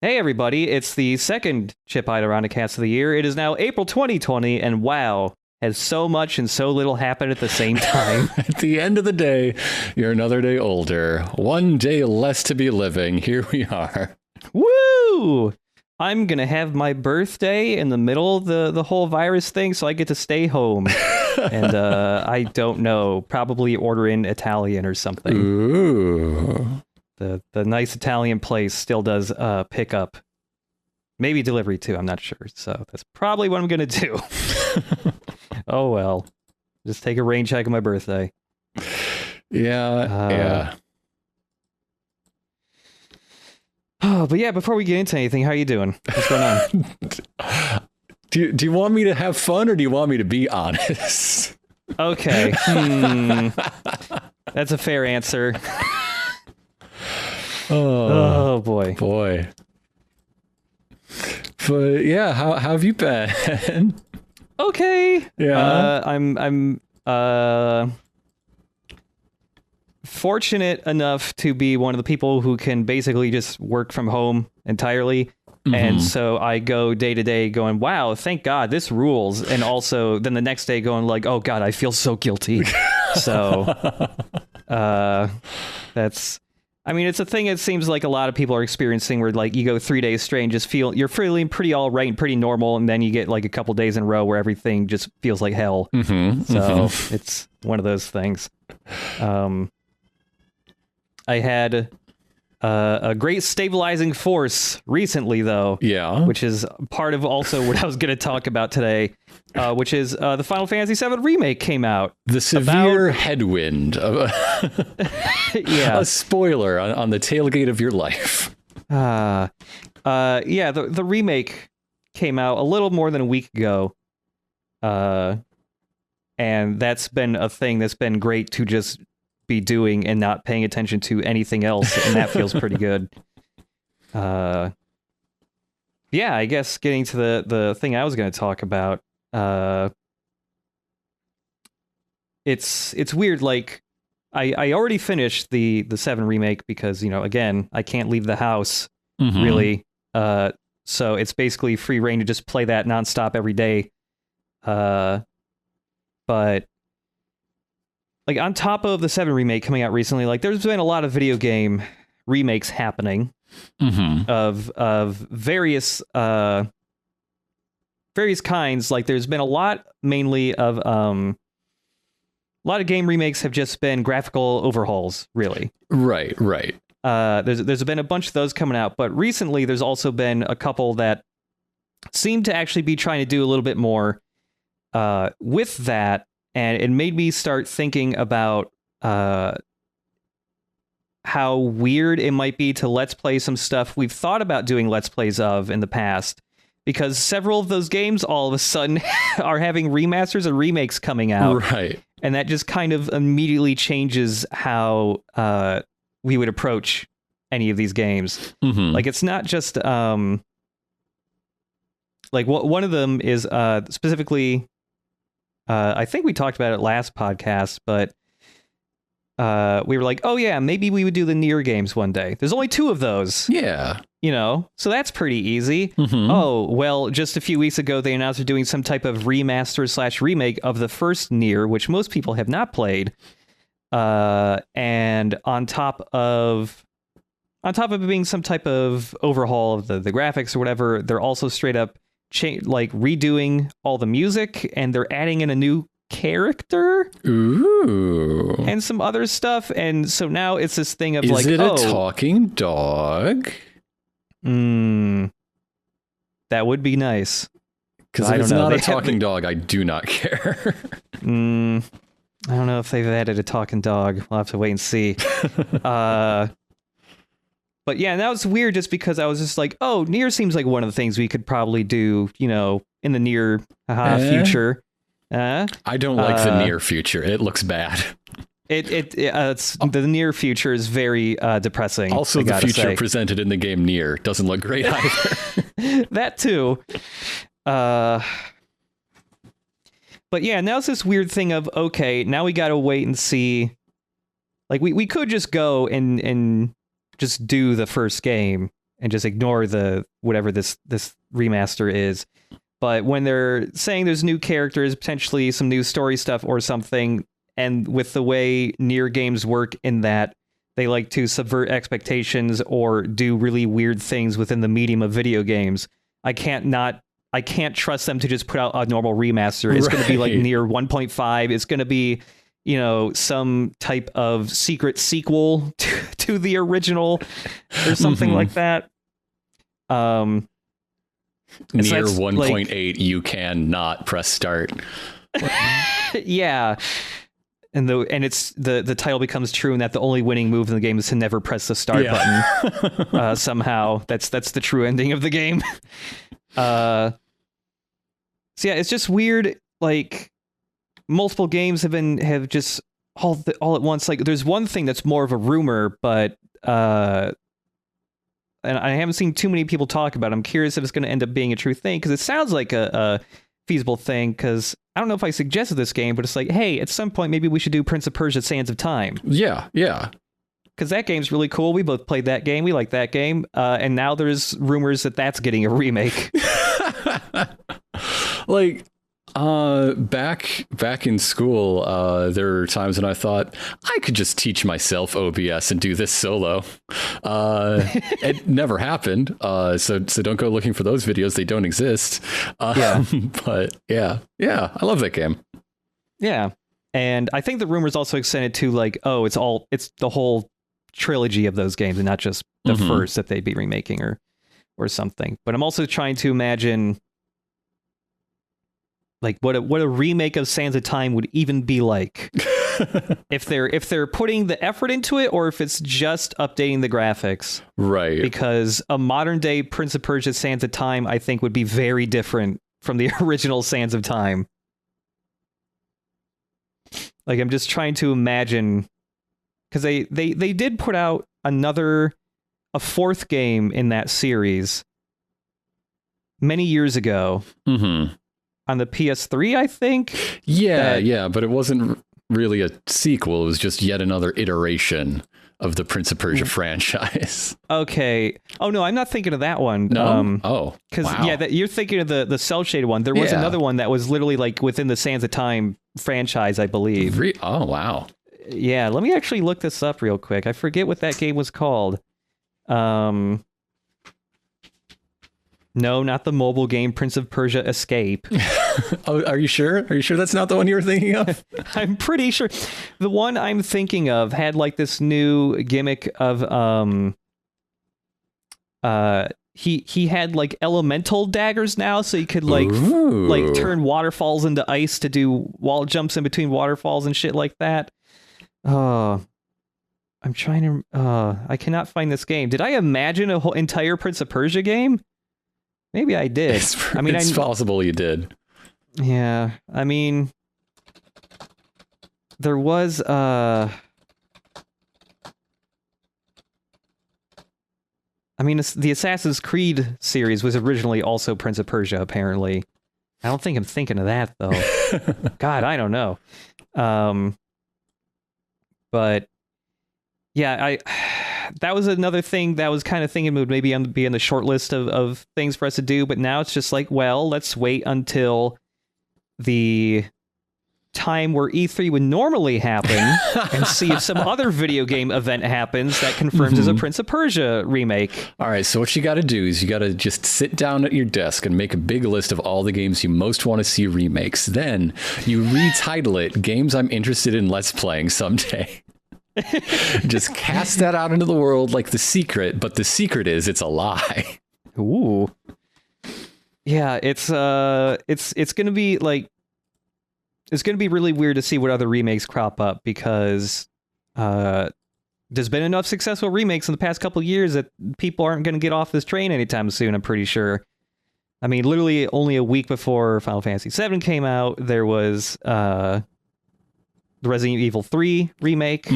Hey everybody, it's the second Chipod Ironicast of the year. It is now April 2020, and wow, has so much and so little happened at the same time. At the end of the day, you're another day older. One day less to be living. Here we are. Woo! I'm gonna have my birthday in the middle of the whole virus thing, so I get to stay home. And I don't know, probably order in Italian or something. Ooh. The nice Italian place still does pickup. Maybe delivery too, I'm not sure. So that's probably what I'm gonna do. Oh well. Just take a rain check on my birthday. Yeah. Oh, but yeah, before we get into anything, how are you doing? What's going on? Do you want me to have fun or do you want me to be honest? Okay. That's a fair answer. Oh boy. Boy. But yeah, how have you been? Okay. Yeah. I'm fortunate enough to be one of the people who can basically just work from home entirely. Mm-hmm. And so I go day to day going, wow, thank God this rules. And also then the next day going like, oh God, I feel so guilty. So it's a thing it seems like a lot of people are experiencing where like you go 3 days straight and just feel you're feeling pretty all right and pretty normal. And then you get like a couple days in a row where everything just feels like hell. Mm-hmm, so it's one of those things. I had a great stabilizing force recently, though. Yeah. Which is part of also what I was going to talk about today, which is the Final Fantasy VII Remake came out. The severe headwind of a spoiler on the tailgate of your life. The remake came out a little more than a week ago. And that's been a thing that's been great to just be doing and not paying attention to anything else, and that feels pretty good. I guess getting to the thing I was going to talk about, it's weird, like I already finished the 7 remake because, again, I can't leave the house really, so it's basically free reign to just play that nonstop every day, but like on top of the 7 remake coming out recently, like there's been a lot of video game remakes happening of various kinds. Like there's been a lot mainly of a lot of game remakes have just been graphical overhauls, really. Right. There's been a bunch of those coming out, but recently there's also been a couple that seem to actually be trying to do a little bit more with that. And it made me start thinking about how weird it might be to Let's Play some stuff we've thought about doing Let's Plays of in the past, because several of those games all of a sudden are having remasters and remakes coming out. Right. And that just kind of immediately changes how we would approach any of these games. Mm-hmm. Like, it's not just... like, one of them is specifically... I think we talked about it last podcast, but we were like, oh yeah, maybe we would do the Nier games one day. There's only 2 of those. Yeah. So that's pretty easy. Mm-hmm. Oh, well, just a few weeks ago, they announced they're doing some type of remaster/remake of the first Nier, which most people have not played. And on top of it being some type of overhaul of the graphics or whatever, they're also straight up redoing all the music, and they're adding in a new character. Ooh. And some other stuff, and so now it's this thing of is it a talking dog? That would be nice. Because if it's not a talking dog, I do not care. I don't know if they've added a talking dog. We'll have to wait and see. But yeah, that was weird just because I was just like, oh, Nier seems like one of the things we could probably do, in the near future. I don't like the near future. It looks bad. It's the near future is very depressing. Also, the future presented in the game Nier doesn't look great either. That too. But yeah, now it's this weird thing of, okay, now we got to wait and see. Like we could just go and just do the first game and just ignore the whatever this remaster is. But when they're saying there's new characters, potentially some new story stuff or something, and with the way Nier games work in that they like to subvert expectations or do really weird things within the medium of video games, I can't trust them to just put out a normal remaster. It's going to be like Nier 1.5. It's going to be, some type of secret sequel to the original or something like that. Nier 1.8, you cannot press start. Yeah. And it's the title becomes true, and that the only winning move in the game is to never press the start button. Somehow that's the true ending of the game. So yeah, it's just weird. Like multiple games have just all at once. Like there's one thing that's more of a rumor, but and I haven't seen too many people talk about it. I'm curious if it's going to end up being a true thing, because it sounds like a feasible thing, because I don't know if I suggested this game, but it's like, hey, at some point maybe we should do Prince of Persia: Sands of Time. Yeah Because that game's really cool. We both played that game. We like that game. And now there's rumors that that's getting a remake. Like, back in school, there were times when I thought I could just teach myself OBS and do this solo. It never happened. So don't go looking for those videos. They don't exist. But yeah, I love that game. Yeah. And I think the rumors also extended to like, oh, it's the whole trilogy of those games and not just the first that they'd be remaking or something. But I'm also trying to imagine like what a remake of Sands of Time would even be like. if they're putting the effort into it, or if it's just updating the graphics. Right. Because a modern day Prince of Persia: Sands of Time, I think, would be very different from the original Sands of Time. Like, I'm just trying to imagine, because they did put out a fourth game in that series many years ago on the PS3, I think. Yeah, but it wasn't really a sequel. It was just yet another iteration of the Prince of Persia franchise. Okay. Oh, no, I'm not thinking of that one. No? Because, you're thinking of the cel-shaded one. There was another one that was literally like within the Sands of Time franchise, I believe. Oh, wow. Yeah, let me actually look this up real quick. I forget what that game was called. No, not the mobile game Prince of Persia Escape. Oh, are you sure? Are you sure that's not the one you were thinking of? I'm pretty sure. The one I'm thinking of had like this new gimmick of he had like elemental daggers now, so you could like like turn waterfalls into ice to do wall jumps in between waterfalls and shit like that. I'm trying to I cannot find this game. Did I imagine a whole entire Prince of Persia game? Maybe I did. It's possible you did. Yeah, I mean, there was the Assassin's Creed series was originally also Prince of Persia, apparently. I don't think I'm thinking of that, though. God, I don't know. But yeah, that was another thing that was kind of thinking would maybe be on the short list of things for us to do, but now it's just like, well, let's wait until the time where E3 would normally happen and see if some other video game event happens that confirms as a Prince of Persia remake. All right, so what you got to do is you got to just sit down at your desk and make a big list of all the games you most want to see remakes. Then you retitle it Games I'm Interested in Let's Playing Someday. Just cast that out into the world like The Secret, but the secret is it's a lie. Ooh. Yeah, it's gonna be like, it's gonna be really weird to see what other remakes crop up, because there's been enough successful remakes in the past couple of years that people aren't gonna get off this train anytime soon, I'm pretty sure. I mean, literally only a week before Final Fantasy VII came out, there was the Resident Evil 3 remake.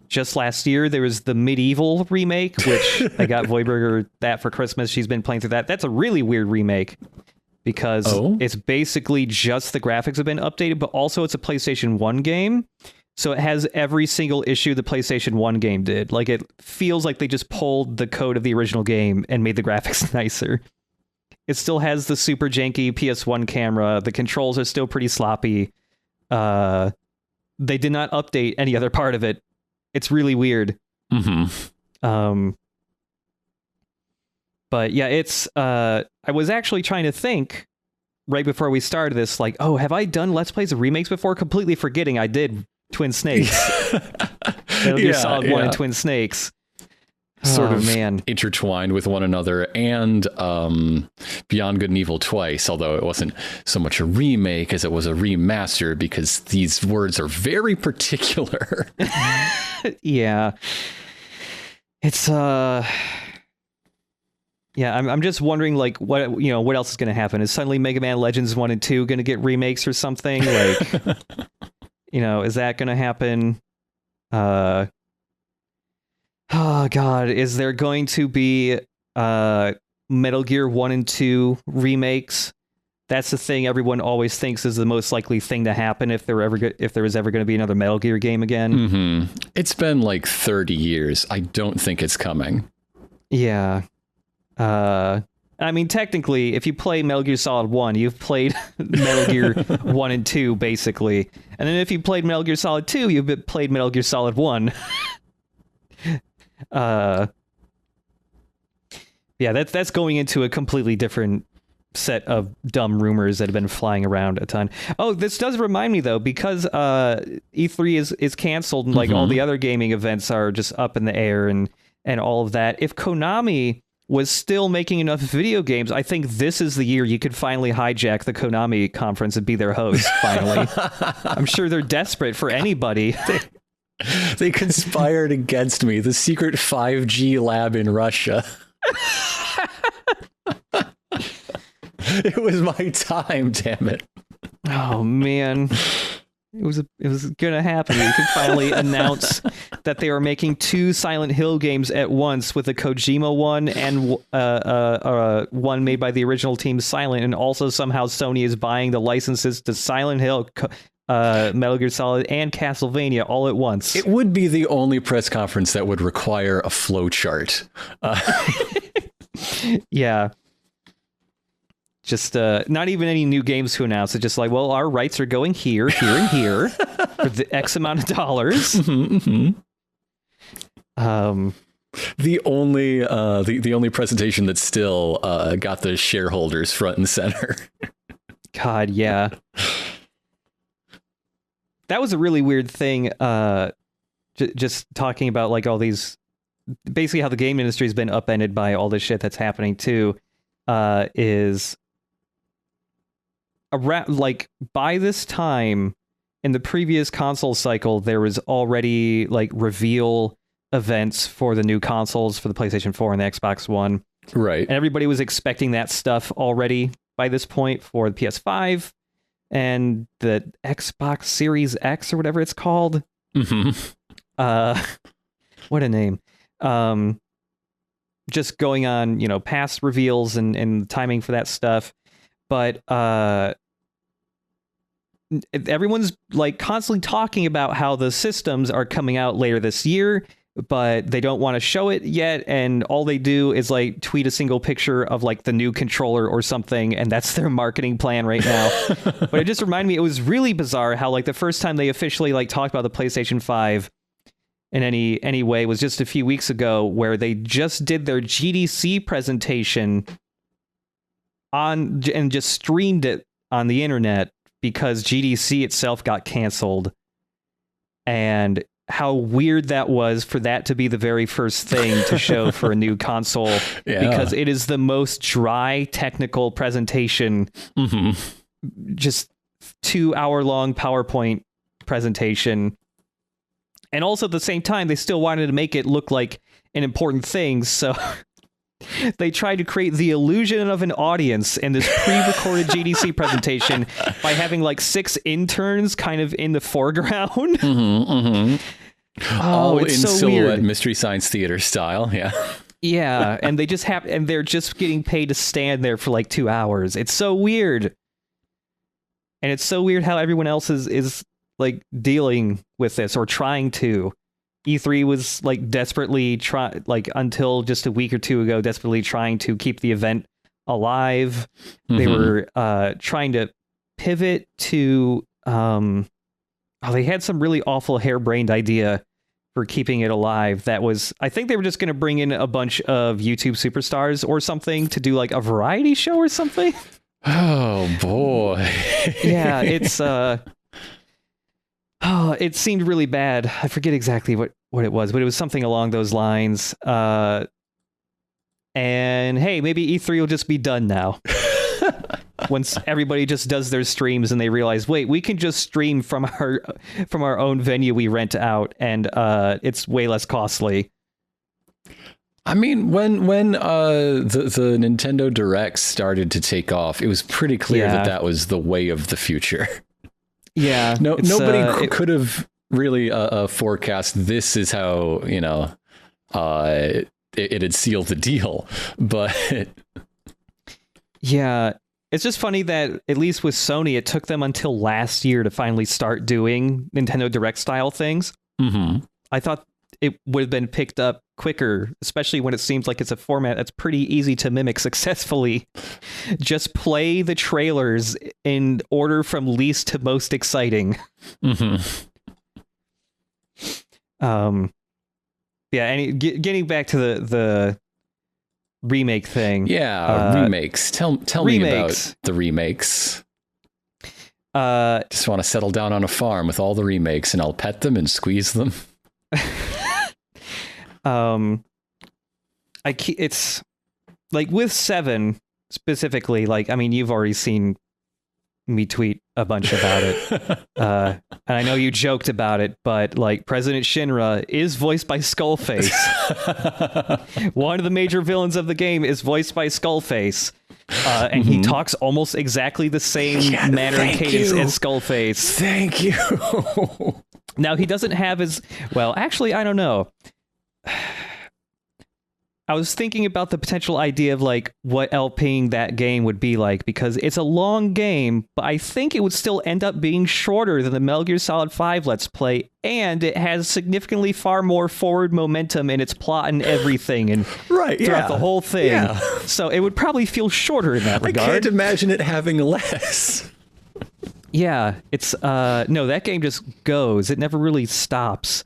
Just last year, there was the Medieval remake, which I got Voidberger that for Christmas. She's been playing through that. That's a really weird remake, because it's basically just the graphics have been updated, but also it's a PlayStation 1 game. So it has every single issue the PlayStation 1 game did. Like, it feels like they just pulled the code of the original game and made the graphics nicer. It still has the super janky PS1 camera. The controls are still pretty sloppy. They did not update any other part of it. It's really weird. But yeah, it's I was actually trying to think right before we started this, like, oh, have I done Let's Plays of remakes before? Completely forgetting I did Twin Snakes. Metal Gear Solid 1 and Twin Snakes. Sort of intertwined with one another, and Beyond Good and Evil twice, although it wasn't so much a remake as it was a remaster, because these words are very particular. Yeah. It's yeah, I'm just wondering, like, what else is going to happen? Is suddenly Mega Man Legends 1 and 2 going to get remakes or something? Like, is that going to happen? Oh God, is there going to be Metal Gear 1 and 2 remakes? That's the thing everyone always thinks is the most likely thing to happen if there is ever going to be another Metal Gear game again. It's been like 30 years. I don't think it's coming. Yeah. I mean, technically, if you play Metal Gear Solid 1, you've played Metal Gear 1 and 2, basically. And then if you played Metal Gear Solid 2, you've played Metal Gear Solid 1. Yeah, that's going into a completely different set of dumb rumors that have been flying around a ton. Oh, this does remind me, though, because E3 is canceled and like all the other gaming events are just up in the air and all of that. If Konami was still making enough video games, I think this is the year you could finally hijack the Konami conference and be their host, finally. I'm sure they're desperate for anybody. They conspired against me, the secret 5G lab in Russia. It was my time, damn it. Oh, man. It was gonna happen. You could finally announce that they were making 2 Silent Hill games at once, with a Kojima one and one made by the original team Silent, and also somehow Sony is buying the licenses to Silent Hill, Metal Gear Solid, and Castlevania all at once. It would be the only press conference that would require a flowchart. Yeah. Just not even any new games to announce. It's just like, well, our rights are going here, here, and here for the X amount of dollars. The only presentation that still got the shareholders front and center. God, yeah. That was a really weird thing. Just talking about like all these, basically how the game industry has been upended by all this shit that's happening too. Is around, like, by this time in the previous console cycle, there was already like reveal events for the new consoles for the PlayStation 4 and the Xbox One. Right. And everybody was expecting that stuff already by this point for the PS5 and the Xbox Series X or whatever it's called. What a name. Just going on, past reveals and timing for that stuff. But everyone's like constantly talking about how the systems are coming out later this year, but they don't want to show it yet. And all they do is like tweet a single picture of like the new controller or something. And that's their marketing plan right now. But it just reminded me, it was really bizarre how like the first time they officially like talked about the PlayStation 5 in any way was just a few weeks ago, where they just did their GDC presentation and just streamed it on the internet because GDC itself got canceled. And how weird that was for that to be the very first thing to show for a new console, because it is the most dry technical presentation. Just 2-hour-long PowerPoint presentation. And also at the same time, they still wanted to make it look like an important thing. So they tried to create the illusion of an audience in this pre-recorded GDC presentation by having like 6 interns kind of in the foreground. All in so silhouette weird. Mystery Science Theater style. Yeah. Yeah. And they just and they're just getting paid to stand there for like 2 hours. It's so weird. And it's so weird how everyone else is like dealing with this or trying to. E3 was like desperately until just a week or two ago, desperately trying to keep the event alive. They were trying to pivot to they had some really awful harebrained idea for keeping it alive. That was, I think they were just going to bring in a bunch of YouTube superstars or something to do like a variety show or something. Oh boy. Yeah, it's it seemed really bad. I forget exactly what it was, but it was something along those lines. And hey, maybe E3 will just be done now. Once everybody just does their streams and they realize, wait, we can just stream from our own venue we rent out, and it's way less costly. I mean, when the Nintendo Directs started to take off, it was pretty clear that was the way of the future. Yeah, nobody could have really forecast this is how it had sealed the deal, but yeah. It's just funny that, at least with Sony, it took them until last year to finally start doing Nintendo Direct style things. Mm-hmm. I thought it would have been picked up quicker, especially when it seems like it's a format that's pretty easy to mimic successfully. Just play the trailers in order from least to most exciting. Mm-hmm. Yeah, and getting back to the remake thing. Yeah, remakes. Tell me about the remakes. Just want to settle down on a farm with all the remakes, and I'll pet them and squeeze them. It's like with 7 specifically, like, I mean, you've already seen me tweet a bunch about it. And I know you joked about it, but like President Shinra is voiced by Skullface. One of the major villains of the game is voiced by Skullface. And he talks almost exactly the same manner and cadence as Skullface. Thank you. Now, he doesn't have his... Well, actually, I don't know. I was thinking about the potential idea of like what LPing that game would be like, because it's a long game, but I think it would still end up being shorter than the Metal Gear Solid 5 Let's Play, and it has significantly far more forward momentum in its plot and everything, and throughout the whole thing. Yeah. So it would probably feel shorter in that regard. I can't imagine it having less. Yeah, it's no, that game just goes. It never really stops.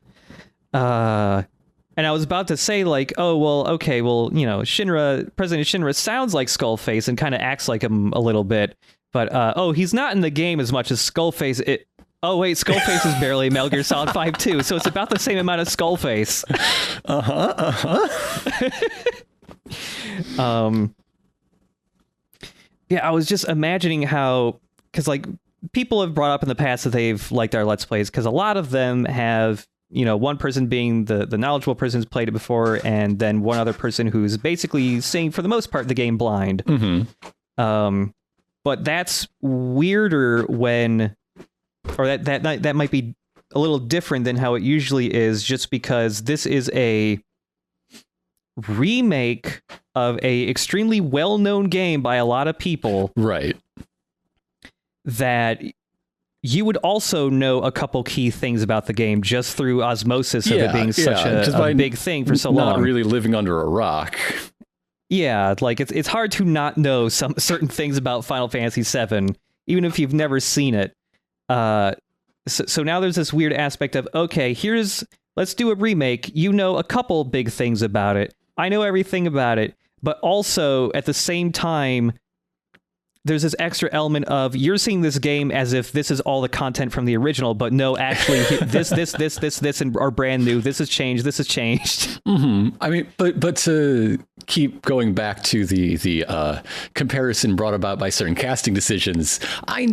And I was about to say, like, oh, well, okay, well, President Shinra sounds like Skullface and kind of acts like him a little bit. But, he's not in the game as much as Skullface. Oh, wait, Skullface is barely Metal Gear Solid 5 too, so it's about the same amount of Skullface. Yeah, I was just imagining how... Because, like, people have brought up in the past that they've liked our Let's Plays, because a lot of them have... one person being the knowledgeable person who's played it before, and then one other person who's basically seeing, for the most part, the game blind. Mm-hmm. But that's weirder when... Or that might be a little different than how it usually is, just because this is a remake of a extremely well-known game by a lot of people. Right. That... You would also know a couple key things about the game just through osmosis of it being such a big thing for so long. Not really living under a rock. Yeah, like it's hard to not know some certain things about Final Fantasy VII, even if you've never seen it. So now there's this weird aspect of, okay, let's do a remake. You know a couple big things about it. I know everything about it, but also at the same time, there's this extra element of you're seeing this game as if this is all the content from the original, but no, actually, this, and are brand new. This has changed. This has changed. Mm-hmm. I mean, but to keep going back to the comparison brought about by certain casting decisions, I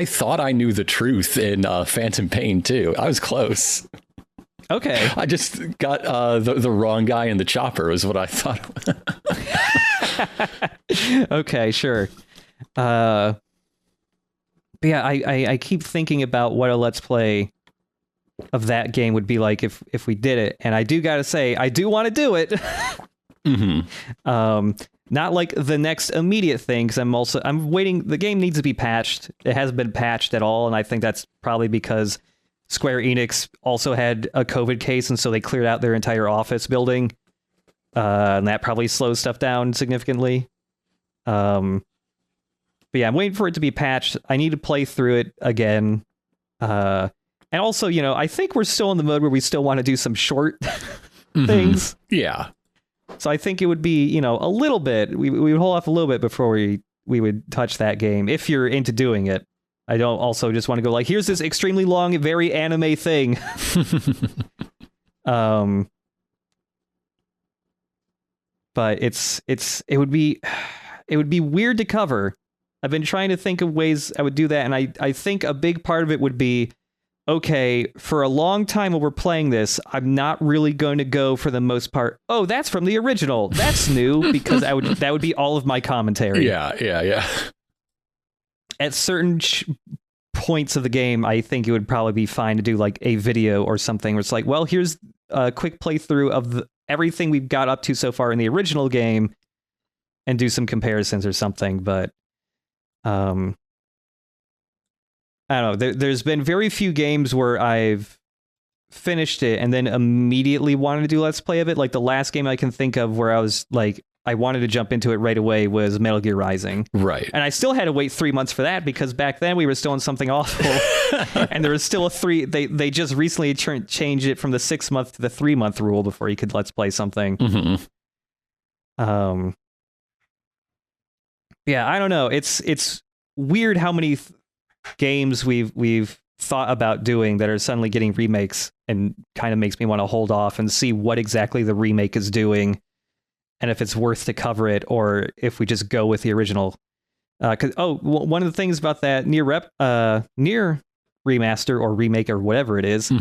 thought I knew the truth in Phantom Pain too. I was close. Okay. I just got the wrong guy in the chopper is what I thought. Okay, sure. But yeah, I keep thinking about what a Let's Play of that game would be like if we did it, and I do gotta say I do want to do it. Mm-hmm. Not like the next immediate thing, because I'm waiting. The game needs to be patched. It hasn't been patched at all, and I think that's probably because Square Enix also had a COVID case, and so they cleared out their entire office building. And that probably slows stuff down significantly. But yeah, I'm waiting for it to be patched. I need to play through it again. And also, I think we're still in the mode where we still want to do some short things. Yeah. So I think it would be, a little bit. We would hold off a little bit before we would touch that game if you're into doing it. I don't also just want to go like, here's this extremely long, very anime thing. But it would be weird to cover. I've been trying to think of ways I would do that, and I think a big part of it would be, okay, for a long time while we're playing this, I'm not really going to go for the most part, oh, that's from the original, that's new, because that would be all of my commentary. Yeah. At certain points of the game, I think it would probably be fine to do like a video or something where it's like, well, here's a quick playthrough of everything we've got up to so far in the original game and do some comparisons or something. But I don't know. There's been very few games where I've finished it and then immediately wanted to do Let's Play of it. Like the last game I can think of where I was like, I wanted to jump into it right away was Metal Gear Rising. Right. And I still had to wait 3 months for that because back then we were still in something awful. And there was still a they just recently changed it from the 6 month to the 3 month rule before you could Let's Play something. Mm-hmm. Yeah, I don't know. It's weird how many games we've thought about doing that are suddenly getting remakes, and kind of makes me want to hold off and see what exactly the remake is doing, and if it's worth to cover it, or if we just go with the original. Because one of the things about that Nier remaster or remake or whatever it is,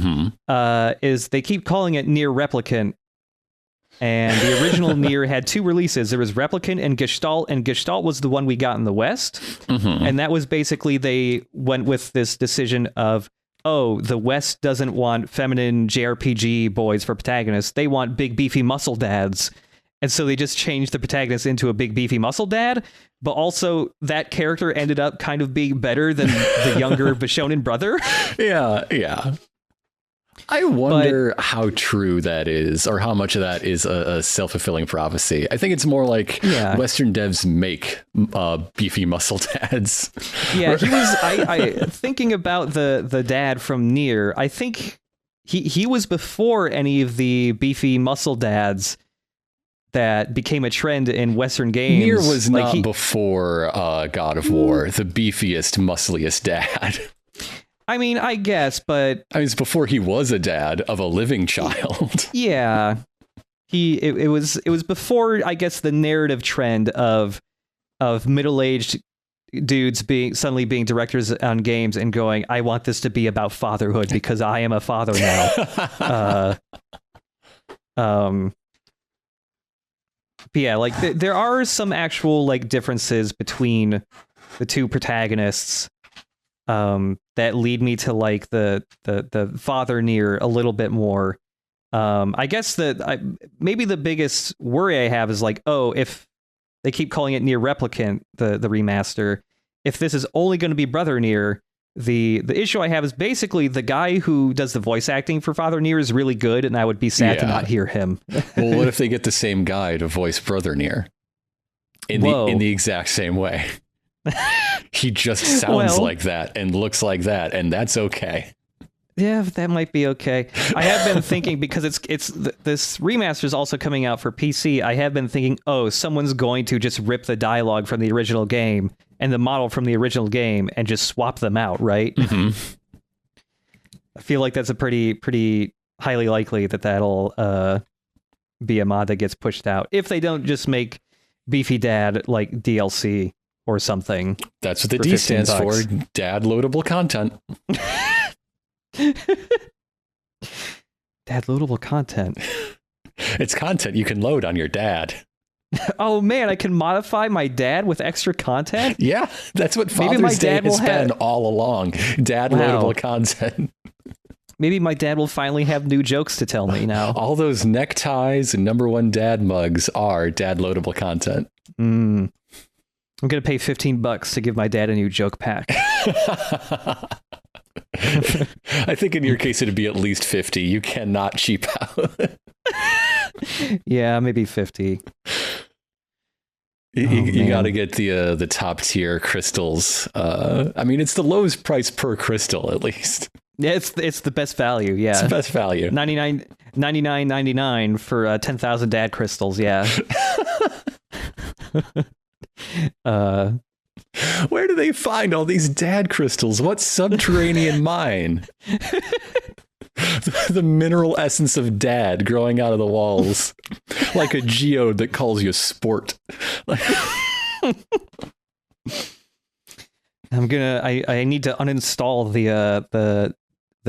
is they keep calling it Nier Replicant. And the original Nier had 2 releases. There was Replicant and Gestalt was the one we got in the West. And that was basically, they went with this decision of, the West doesn't want feminine JRPG boys for protagonists. They want big, beefy muscle dads. And so they just changed the protagonist into a big, beefy muscle dad. But also, that character ended up kind of being better than the younger Bishonen brother. Yeah. I wonder how true that is, or how much of that is a self-fulfilling prophecy. I think it's more like Western devs make beefy muscle dads. Yeah, he was. I thinking about the dad from Nier. I think he was before any of the beefy muscle dads that became a trend in Western games. Nier was like not before God of War, the beefiest, muscliest dad. I mean, I guess, but it's before he was a dad of a living child. Yeah, it was before, I guess, the narrative trend of middle-aged dudes suddenly being directors on games and going, I want this to be about fatherhood because I am a father now. But yeah, like there are some actual like differences between the 2 protagonists. That lead me to like the father Nier a little bit more. I guess that maybe the biggest worry I have is like, if they keep calling it Nier Replicant, the remaster, if this is only going to be Brother Nier, the issue I have is basically the guy who does the voice acting for Father Nier is really good, and I would be sad to not hear him. Well, what if they get the same guy to voice Brother Nier in the exact same way? He just sounds like that and looks like that, and that's okay. Yeah, that might be okay. I have been thinking, because this remaster is also coming out for PC. I have been thinking, someone's going to just rip the dialogue from the original game and the model from the original game and just swap them out, right? I feel like that's a pretty highly likely that'll be a mod that gets pushed out if they don't just make Beefy Dad like DLC or something. That's what the D stands for. Dad loadable content. Dad loadable content. It's content you can load on your dad. Oh man, I can modify my dad with extra content? Yeah, that's what Father's Day has been all along. Dad loadable content. Maybe my dad will finally have new jokes to tell me now. All those neckties and #1 dad mugs are dad loadable content. I'm going to pay $15 to give my dad a new joke pack. I think in your case it'd be at least 50. You cannot cheap out. Yeah, maybe 50. You got to get the top tier crystals. I mean, it's the lowest price per crystal, at least. Yeah, it's the best value. Yeah, it's the best value. 99.99 for 10,000 dad crystals. Yeah. Where do they find all these dad crystals? What subterranean mine? The mineral essence of dad growing out of the walls, like a geode that calls you sport. I need to uninstall the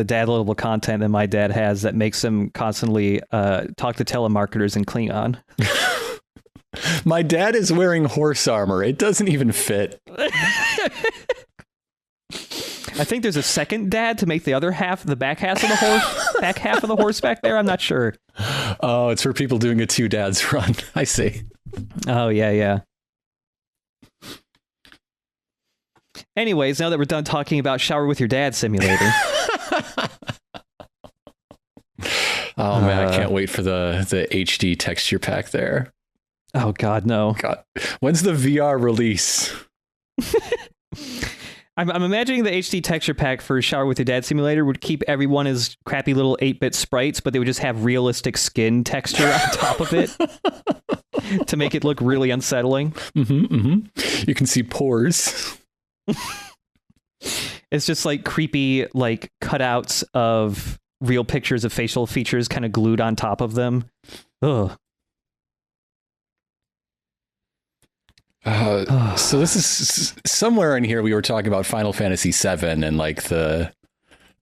dad level content that my dad has that makes him constantly talk to telemarketers in Klingon. My dad is wearing horse armor. It doesn't even fit. I think there's a second dad to make the other half, the back half of the horse, back half of the horse back there. I'm not sure. Oh, it's for people doing a 2 dads run. I see. Oh, yeah. Anyways, now that we're done talking about Shower with Your Dad Simulator. Oh, man, I can't wait for the HD texture pack there. Oh, God, no. God. When's the VR release? I'm imagining the HD texture pack for Shower with Your Dad Simulator would keep everyone as crappy little 8-bit sprites, but they would just have realistic skin texture on top of it to make it look really unsettling. You can see pores. It's just like creepy, like cutouts of real pictures of facial features kind of glued on top of them. Ugh. So this is somewhere in here we were talking about Final Fantasy VII and like the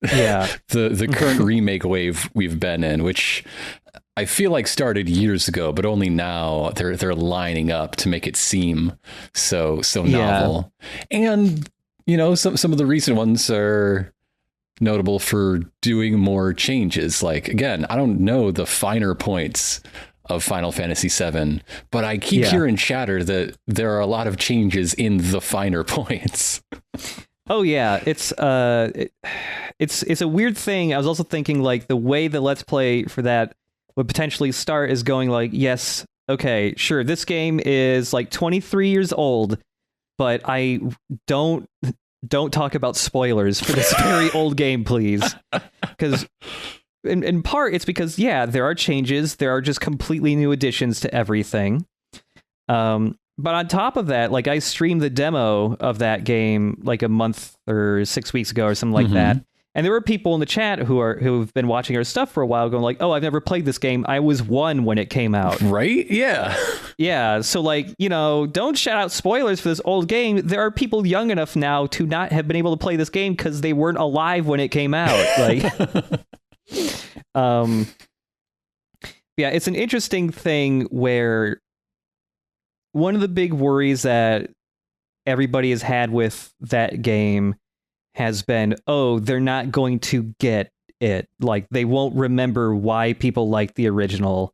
current remake wave we've been in, which I feel like started years ago, but only now they're lining up to make it seem so novel. And some of the recent ones are notable for doing more changes. Like, again, I don't know the finer points of Final Fantasy VII, but I keep hearing chatter that there are a lot of changes in the finer points. Oh yeah, it's a weird thing. I was also thinking like the way the Let's Play for that would potentially start is going like, yes, okay, sure, this game is like 23 years old, but I don't talk about spoilers for this very old game, please, because. In part, it's because, there are changes. There are just completely new additions to everything. But on top of that, like I streamed the demo of that game like a month or 6 weeks ago or something like that. And there were people in the chat who've been watching our stuff for a while going like, oh, I've never played this game. I was 1 when it came out. Right? Yeah. Yeah. So like, don't shout out spoilers for this old game. There are people young enough now to not have been able to play this game because they weren't alive when it came out. Like... it's an interesting thing where one of the big worries that everybody has had with that game has been, oh, they're not going to get it. Like, they won't remember why people like the original,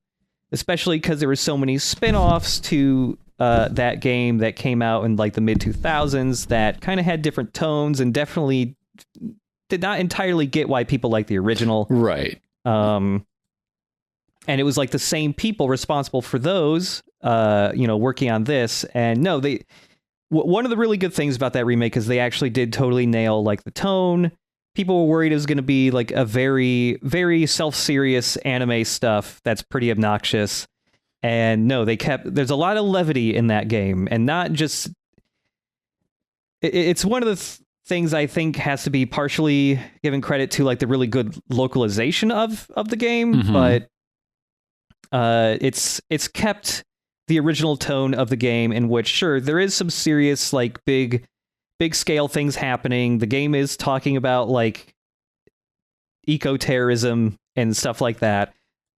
especially because there were so many spin-offs to that game that came out in like the mid-2000s that kind of had different tones and definitely did not entirely get why people like the original. Right. And it was like the same people responsible for those, working on this. And no, one of the really good things about that remake is they actually did totally nail like the tone. People were worried it was going to be like a very, very self-serious anime stuff that's pretty obnoxious. And no, there's a lot of levity in that game, and not just, it's one of the things I think has to be partially given credit to like the really good localization of the game, but it's kept the original tone of the game, in which sure there is some serious like big scale things happening. The game is talking about like eco-terrorism and stuff like that,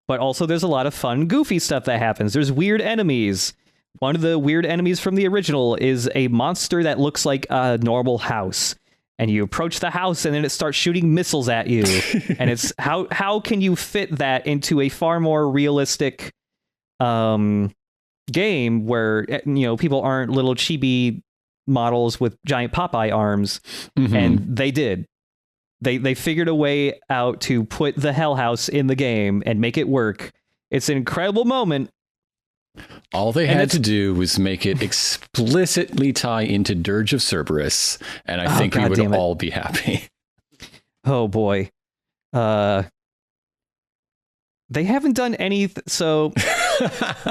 but also there's a lot of fun goofy stuff that happens. There's weird enemies. One of the weird enemies from the original is a monster that looks like a normal house, and you approach the house and then it starts shooting missiles at you. And it's how can you fit that into a far more realistic game where people aren't little chibi models with giant Popeye arms, and they did. They figured a way out to put the Hell House in the game and make it work. It's an incredible moment. All they had to do was make it explicitly tie into Dirge of Cerberus, and I think we would all be happy. Oh boy. They haven't done anything. So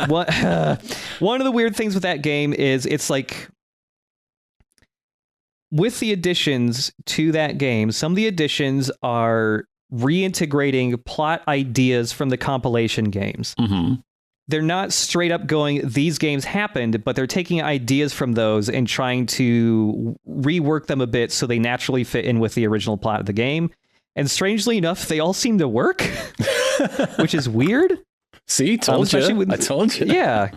one of the weird things with that game is it's like with the additions to that game, some of the additions are reintegrating plot ideas from the compilation games. Mm-hmm. They're not straight up going, these games happened, but they're taking ideas from those and trying to rework them a bit so they naturally fit in with the original plot of the game. And strangely enough, they all seem to work, which is weird. See, told you. I told you. Yeah.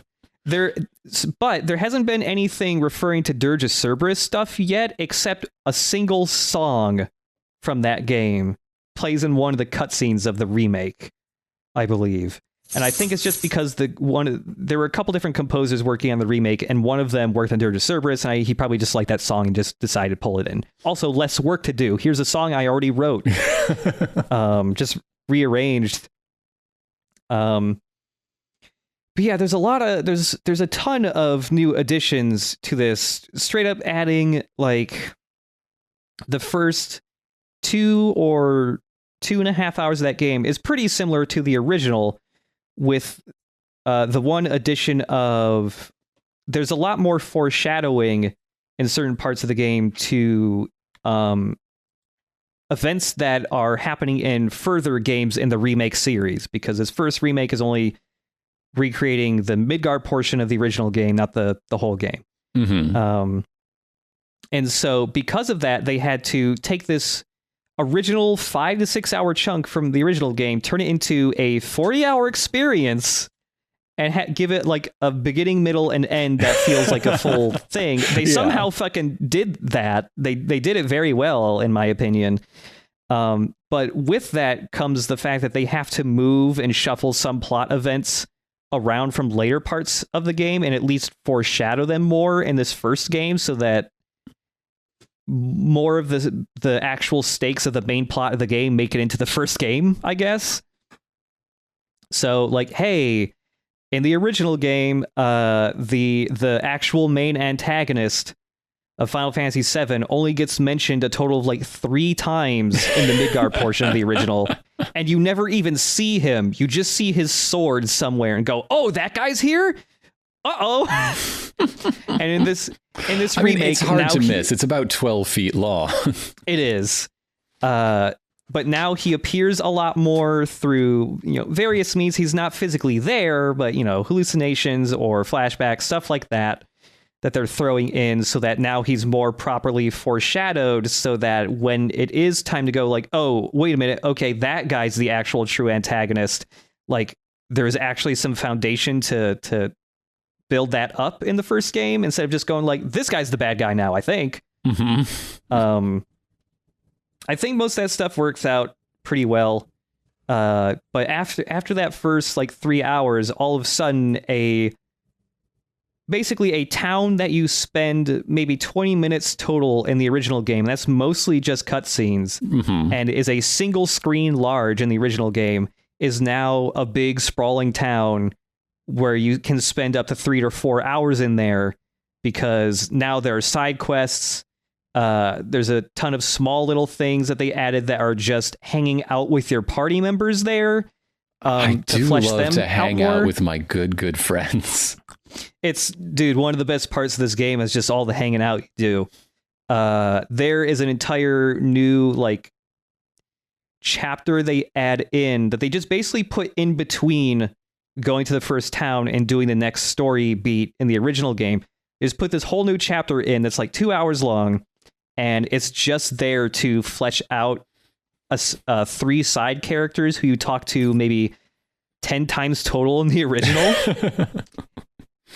But there hasn't been anything referring to Dirge of Cerberus stuff yet, except a single song from that game plays in one of the cutscenes of the remake, I believe. And I think it's just because there were a couple different composers working on the remake, and one of them worked on Dirge of Cerberus, and he probably just liked that song and just decided to pull it in. Also, less work to do. Here's a song I already wrote, just rearranged. But yeah, there's a ton of new additions to this. Straight up adding like the first 2 or 2.5 hours of that game is pretty similar to the original. With the one addition of there's a lot more foreshadowing in certain parts of the game to events that are happening in further games in the remake series, because this first remake is only recreating the Midgard portion of the original game, not the whole game. Mm-hmm. And so because of that, they had to take this original 5 to 6 hour chunk from the original game, turn it into a 40-hour experience, and give it like a beginning, middle, and end that feels like a full thing. They somehow fucking did that. They did it very well, in my opinion. But with that comes the fact that they have to move and shuffle some plot events around from later parts of the game and at least foreshadow them more in this first game, so that more of the actual stakes of the main plot of the game make it into the first game, I guess. So like, hey, in the original game, the actual main antagonist of Final Fantasy VII only gets mentioned a total of like 3 times in the Midgard portion of the original, and you never even see him. You just see his sword somewhere and go, oh, that guy's here? Uh-oh. And in this remake, it's hard to miss. It's about 12 feet long. It is. But now he appears a lot more through, various means. He's not physically there, but, hallucinations or flashbacks, stuff like that they're throwing in, so that now he's more properly foreshadowed, so that when it is time to go like, oh, wait a minute, okay, that guy's the actual true antagonist. Like, there's actually some foundation to build that up in the first game, instead of just going like, this guy's the bad guy now, I think. Mm-hmm. I think most of that stuff works out pretty well. But after that first like 3 hours, all of a sudden basically a town that you spend maybe 20 minutes total in the original game, that's mostly just cutscenes, and is a single screen large in the original game, is now a big sprawling town where you can spend up to 3 or 4 hours in there, because now there are side quests. There's a ton of small little things that they added that are just hanging out with your party members there. I do love to hang out with my good friends. It's, dude, one of the best parts of this game is just all the hanging out you do. There is an entire new like chapter they add in that they just basically put in between going to the first town and doing the next story beat in the original game. Is put this whole new chapter in that's like 2 hours long, and it's just there to flesh out 3 side characters who you talk to maybe 10 times total in the original.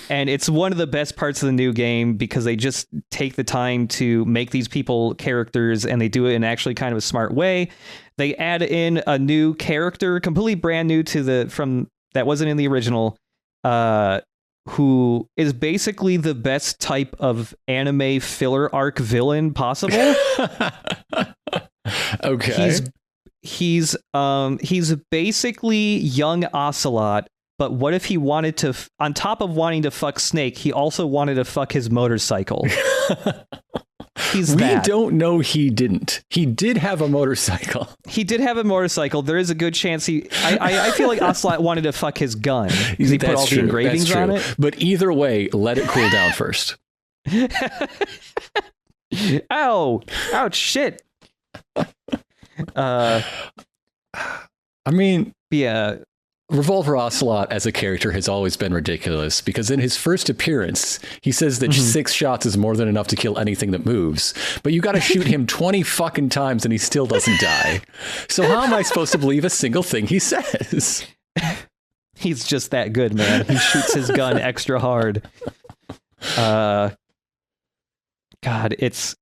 And it's one of the best parts of the new game, because they just take the time to make these people characters, and they do it in actually kind of a smart way. They add in a new character, completely brand new that wasn't in the original, who is basically the best type of anime filler arc villain possible. Okay. He's basically young Ocelot, but what if he wanted to, on top of wanting to fuck Snake, he also wanted to fuck his motorcycle? We don't know he didn't. He did have a motorcycle. He did have a motorcycle. There is a good chance I feel like Ocelot wanted to fuck his gun because he put all the engravings on it. But either way, let it cool down first. Ow! Ouch! Shit! I mean, yeah. Revolver Ocelot as a character has always been ridiculous because in his first appearance, he says that 6 shots is more than enough to kill anything that moves, but you got to shoot him 20 fucking times and he still doesn't die. So how am I supposed to believe a single thing he says? He's just that good, man. He shoots his gun extra hard. God, it's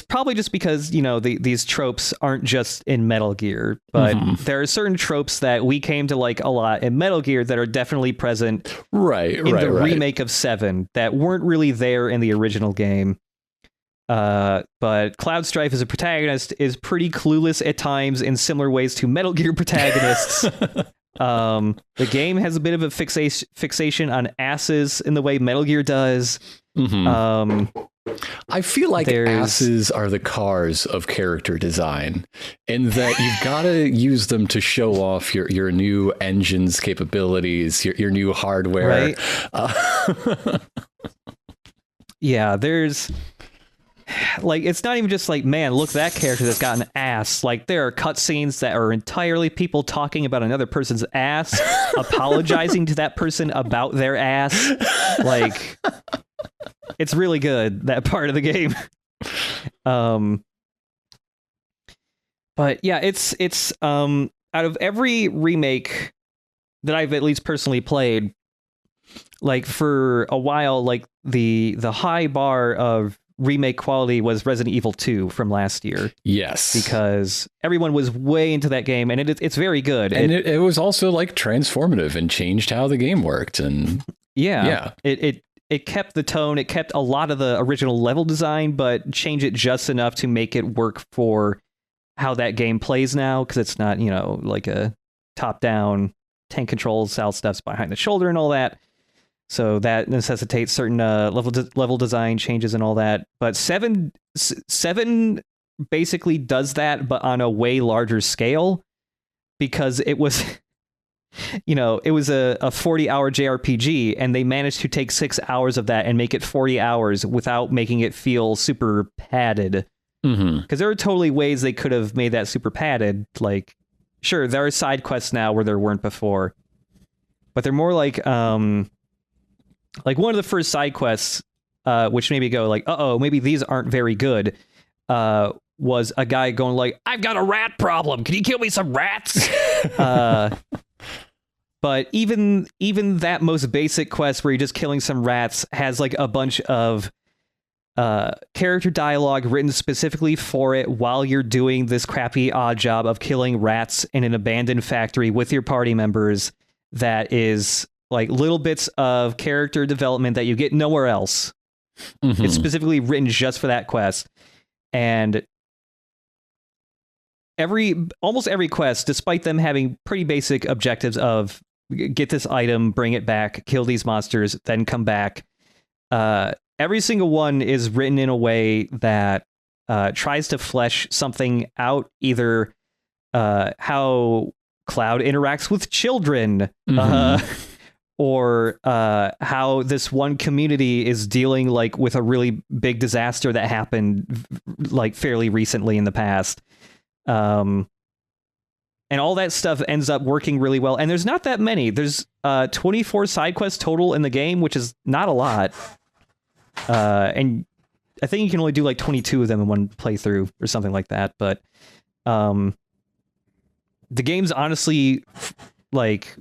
probably just because, you know, these tropes aren't just in Metal Gear, but there are certain tropes that we came to like a lot in Metal Gear that are definitely present in the remake of 7 that weren't really there in the original game. But Cloud Strife as a protagonist is pretty clueless at times in similar ways to Metal Gear protagonists. The game has a bit of a fixation on asses in the way Metal Gear does. I feel like asses are the cars of character design, in that you've got to use them to show off your new engine's capabilities, your new hardware. Right? Yeah, there's like, it's not even just like, man, look, that character that's got an ass. Like, there are cutscenes that are entirely people talking about another person's ass, apologizing to that person about their ass. Like, it's really good, that part of the game. But yeah, it's out of every remake that I've at least personally played, like for a while, like the high bar of remake quality was Resident Evil 2 from last year. Yes. Because everyone was way into that game, and it's very good. And it was also like transformative and changed how the game worked. And yeah. It kept the tone, it kept a lot of the original level design, but changed it just enough to make it work for how that game plays now, because it's not, you know, like a top-down tank control style stuff's behind the shoulder and all that. So that necessitates certain level design changes and all that. But 7 basically does that, but on a way larger scale, because it was... You know, it was a 40-hour JRPG, and they managed to take 6 hours of that and make it 40 hours without making it feel super padded. Because there are totally ways they could have made that super padded. Like, sure, there are side quests now where there weren't before, but they're more like one of the first side quests, which made me go like, maybe these aren't very good. Was a guy going like, I've got a rat problem. Can you kill me some rats? But even that most basic quest where you're just killing some rats has like a bunch of character dialogue written specifically for it while you're doing this crappy odd job of killing rats in an abandoned factory with your party members. That is like little bits of character development that you get nowhere else. It's specifically written just for that quest. And almost every quest, despite them having pretty basic objectives of get this item, bring it back, kill these monsters, then come back, every single one is written in a way that tries to flesh something out, either how Cloud interacts with children, or how this one community is dealing like with a really big disaster that happened like fairly recently in the past. And all that stuff ends up working really well. And there's not that many. There's 24 side quests total in the game, which is not a lot. And I think you can only do like 22 of them in one playthrough or something like that. But the game's honestly like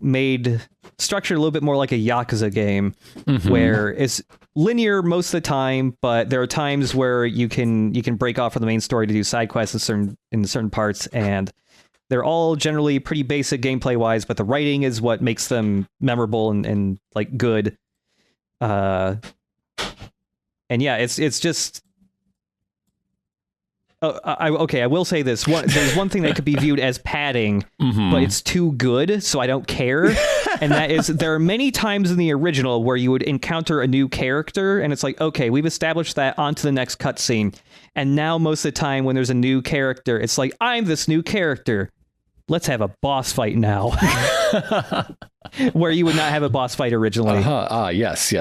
structured a little bit more like a Yakuza game, where it's linear most of the time, but there are times where you can break off from the main story to do side quests in certain parts, and they're all generally pretty basic gameplay wise, but the writing is what makes them memorable and like good. And yeah, it's just I will say this. There's one thing that could be viewed as padding, but it's too good, so I don't care. And that is, there are many times in the original where you would encounter a new character, and it's like, okay, we've established that, on to the next cutscene. And now most of the time when there's a new character, it's like, I'm this new character. Let's have a boss fight now. Where you would not have a boss fight originally. Yes.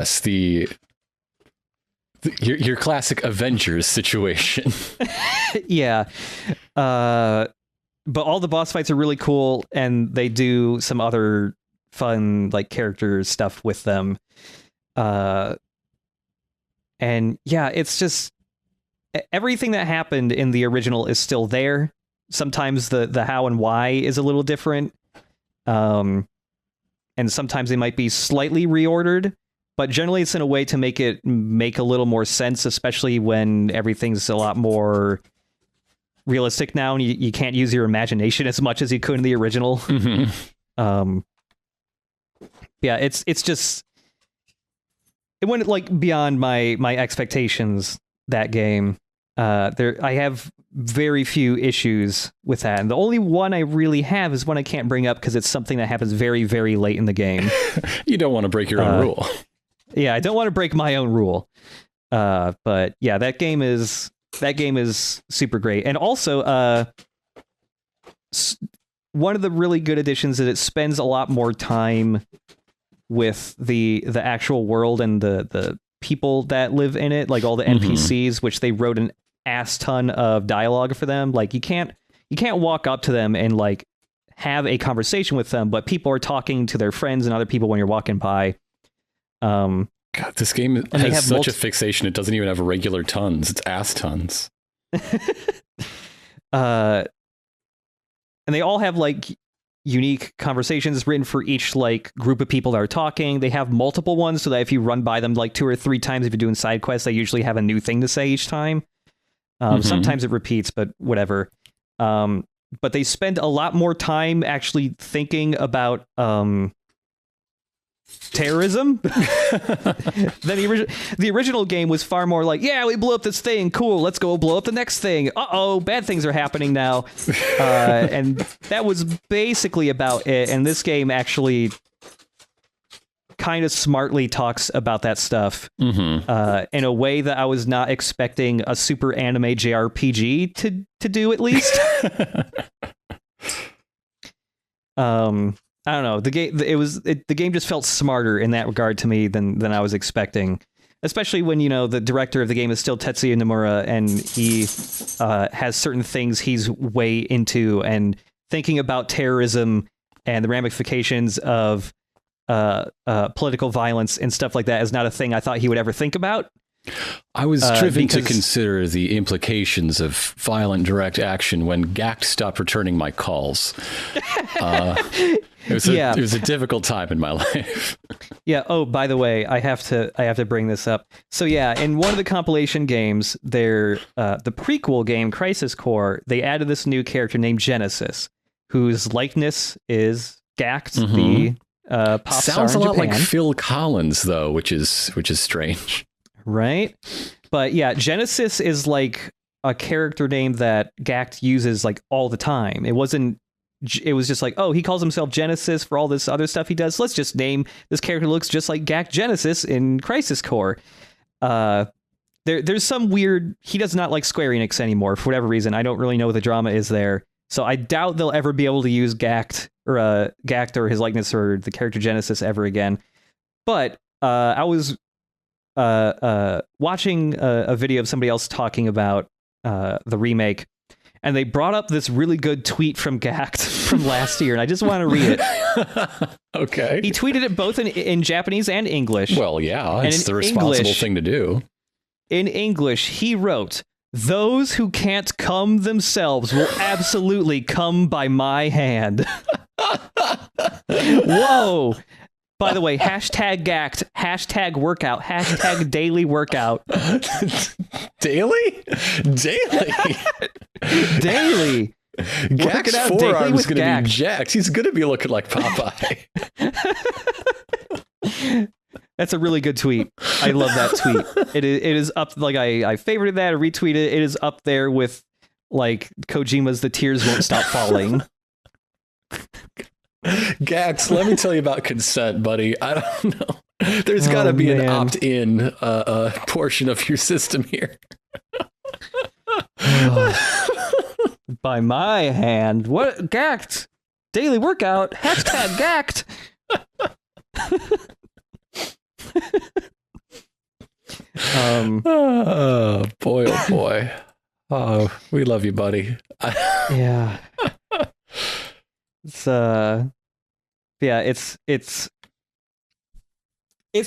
Your classic Avengers situation. Yeah. But all the boss fights are really cool, and they do some other fun like character stuff with them. And yeah, it's just everything that happened in the original is still there. Sometimes the how and why is a little different. And sometimes they might be slightly reordered. But generally, it's in a way to make it make a little more sense, especially when everything's a lot more realistic now, and you can't use your imagination as much as you could in the original. Yeah, it's just it went like beyond my expectations. That game, I have very few issues with that, and the only one I really have is one I can't bring up because it's something that happens very, very late in the game. You don't want to break your own rule. Yeah, I don't want to break my own rule. But yeah, that game is super great. And also, one of the really good additions is it spends a lot more time with the actual world and the people that live in it, like all the NPCs, which they wrote an ass ton of dialogue for them. Like you can't walk up to them and like have a conversation with them, but people are talking to their friends and other people when you're walking by. God, this game has such a fixation. It doesn't even have regular tons. It's ass tons. And they all have like unique conversations written for each like group of people that are talking. They have multiple ones so that if you run by them like 2 or 3 times, if you're doing side quests, they usually have a new thing to say each time. Sometimes it repeats, but whatever. But they spend a lot more time actually thinking about terrorism than the original game was far more like, yeah, we blew up this thing, cool, let's go blow up the next thing, bad things are happening now. And that was basically about it. And this game actually kind of smartly talks about that stuff in a way that I was not expecting a super anime JRPG to do, at least. I don't know. The game just felt smarter in that regard to me than I was expecting, especially when, you know, the director of the game is still Tetsuya Nomura, and he has certain things he's way into, and thinking about terrorism and the ramifications of political violence and stuff like that is not a thing I thought he would ever think about. I was driven to consider the implications of violent direct action when Gact stopped returning my calls. It was a difficult time in my life. Yeah. Oh, by the way, I have to bring this up. So yeah, in one of the compilation games, the prequel game Crisis Core, they added this new character named Genesis, whose likeness is Gact, the pop star in Japan. Sounds a lot like Phil Collins, though, which is strange. Right? But yeah, Genesis is like a character name that Gact uses like all the time. It was just like, oh, he calls himself Genesis for all this other stuff he does. Let's just name this character who looks just like Gact Genesis in Crisis Core. There's some weird, he does not like Square Enix anymore for whatever reason. I don't really know what the drama is there. So I doubt they'll ever be able to use Gact or his likeness or the character Genesis ever again. But I was watching a video of somebody else talking about the remake, and they brought up this really good tweet from Gact from last year, and I just want to read it. Okay. He tweeted it both in Japanese and English. Well, yeah, it's the responsible thing to do. In English, he wrote, "Those who can't come themselves will absolutely come by my hand." Whoa. By the way, hashtag Gact, hashtag workout, hashtag daily workout. Daily? Daily. Gact's forearm's going to be jacked. He's going to be looking like Popeye. That's a really good tweet. I love that tweet. It is up, like I favorited that or retweeted it. It is up there with like Kojima's The Tears Won't Stop Falling. Gax, let me tell you about consent, buddy. I don't know. There's got to be an opt-in portion of your system here. By my hand. What? Gacked. Daily workout. Hashtag gacked. Oh, boy, oh, boy. Oh, we love you, buddy. Yeah. It's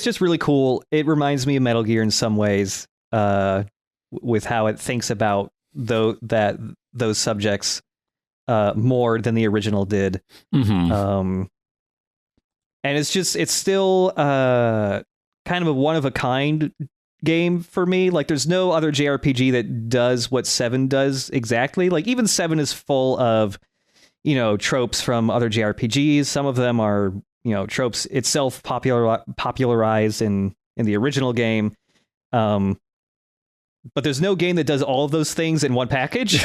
just really cool. It reminds me of Metal Gear in some ways, with how it thinks about those subjects more than the original did. Mm-hmm. And it's still kind of a one of a kind game for me. Like, there's no other JRPG that does what 7 does exactly. Like, even 7 is full of, tropes from other JRPGs. Some of them are, tropes itself popularized in the original game. But there's no game that does all of those things in one package.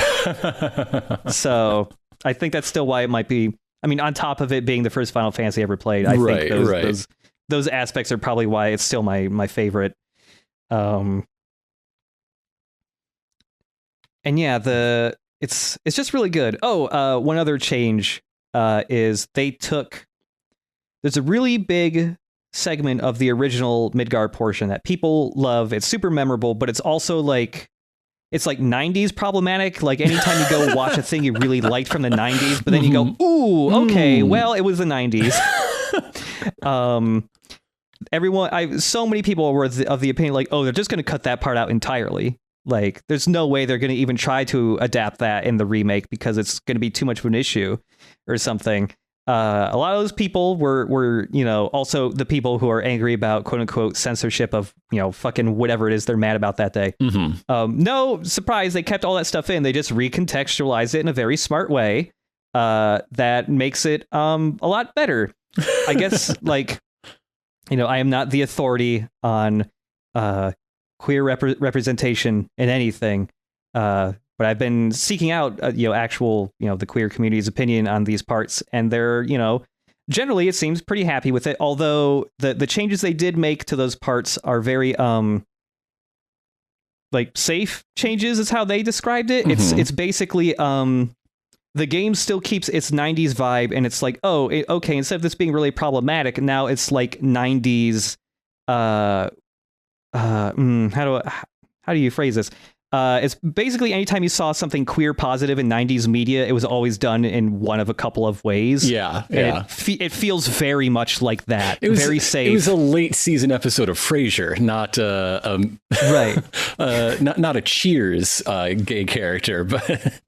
So I think that's still why it might be. I mean, on top of it being the first Final Fantasy I ever played, I think those aspects are probably why it's still my favorite. And yeah, it's just really good. One other change is there's a really big segment of the original Midgar portion that people love. It's super memorable, but it's also like 90s problematic. Like, anytime you go watch a thing you really liked from the 90s, but then you go, ooh, okay, well, it was the 90s. So many people were of the opinion, like, oh, they're just going to cut that part out entirely. Like, there's no way they're going to even try to adapt that in the remake because it's going to be too much of an issue or something. A lot of those people were also the people who are angry about quote unquote censorship of, fucking whatever it is they're mad about that day. Mm-hmm. No surprise, they kept all that stuff in. They just recontextualized it in a very smart way that makes it a lot better. I guess, like, I am not the authority on queer representation in anything, but I've been seeking out, actual, the queer community's opinion on these parts, and they're, generally it seems pretty happy with it. Although the changes they did make to those parts are very, like, safe changes is how they described it. Mm-hmm. It's basically, the game still keeps its 90s vibe, and it's like, okay, instead of this being really problematic, now it's like 90s, how do you phrase this? It's basically anytime you saw something queer positive in 90s media, it was always done in one of a couple of ways. Yeah. It feels very much like that. It was very safe. It was a late season episode of Frasier, not right. Not a Cheers gay character, but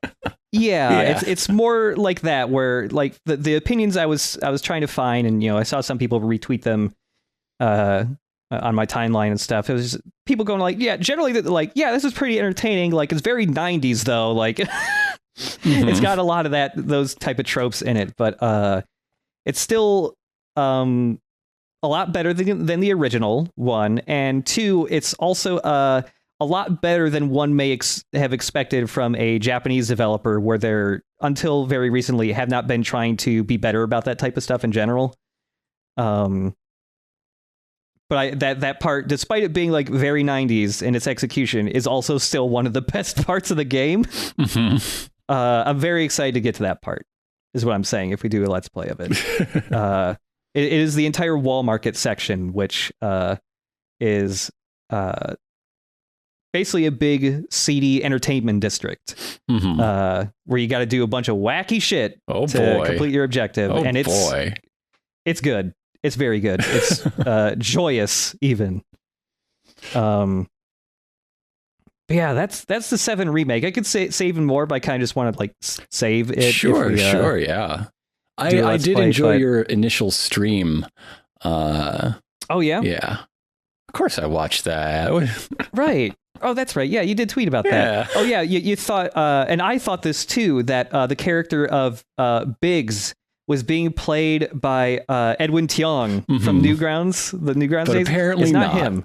yeah. It's more like that, where like the opinions I was trying to find, and I saw some people retweet them on my timeline and stuff. It was just people going like, yeah, generally, like, yeah, this is pretty entertaining. Like, it's very 90s though. Like, It's got a lot of those type of tropes in it, but it's still a lot better than the original one. And 2, it's also a lot better than one may have expected from a Japanese developer, where they're, until very recently, have not been trying to be better about that type of stuff in general. But that part, despite it being like very 90s in its execution, is also still one of the best parts of the game. Mm-hmm. I'm very excited to get to that part, is what I'm saying, if we do a Let's Play of it. It is the entire wall market section, which is basically a big, seedy entertainment district, mm-hmm. Where you got to do a bunch of wacky shit to complete your objective. And it's good. It's very good. It's joyous, even. But yeah, that's the 7 remake. I could say even more, but I kind of just want to like save it. Sure, yeah. I did enjoy your initial stream. Oh yeah, yeah. Of course, I watched that. Right. Oh, that's right. Yeah, you did tweet about that. Oh yeah, you thought, and I thought this too, that the character of Biggs was being played by Edwin Tiong from Newgrounds, the Newgrounds but days. Apparently it's not him.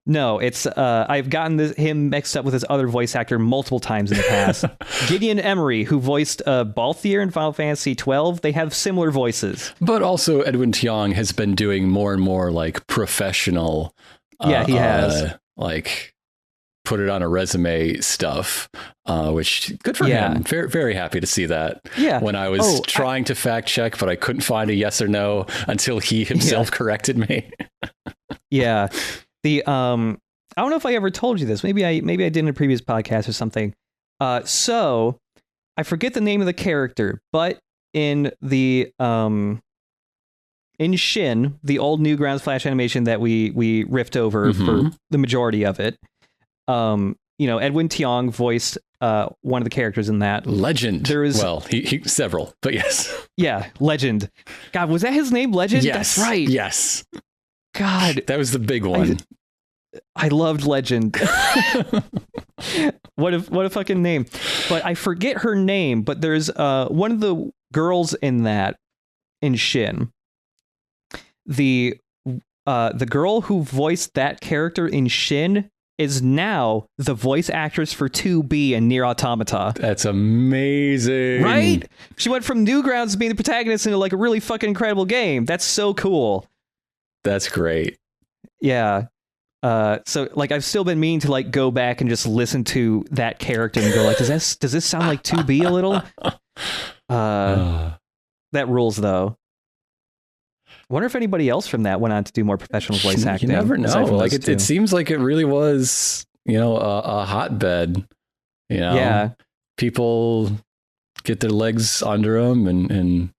No, it's I've gotten him mixed up with his other voice actor multiple times in the past. Gideon Emery, who voiced Balthier in Final Fantasy XII, they have similar voices. But also Edwin Tiong has been doing more and more like professional. Yeah, he has like put it on a resume stuff, which good for him. Very, very happy to see that. Yeah. When I was trying to fact check, but I couldn't find a yes or no until he himself corrected me. Yeah. The I don't know if I ever told you this. Maybe I did in a previous podcast or something. So I forget the name of the character, but in the in Shin, the old Newgrounds Flash animation that we riffed over for the majority of it, Edwin Tiong voiced one of the characters in that. Legend. He several, but yes. Yeah, Legend. God, was that his name, Legend? Yes. That's right. Yes. God, that was the big one. I loved Legend. What a fucking name. But I forget her name, but there's one of the girls in Shin. The girl who voiced that character in Shin is now the voice actress for 2B and Nier Automata. That's amazing. Right? She went from Newgrounds being the protagonist into like a really fucking incredible game. That's so cool. That's great. Yeah. So like I've still been meaning to like go back and just listen to that character and go like, does this sound like 2B a little? That rules though. I wonder if anybody else from that went on to do more professional voice acting. You never know. Like it seems like it really was, a hotbed. Yeah. People get their legs under them and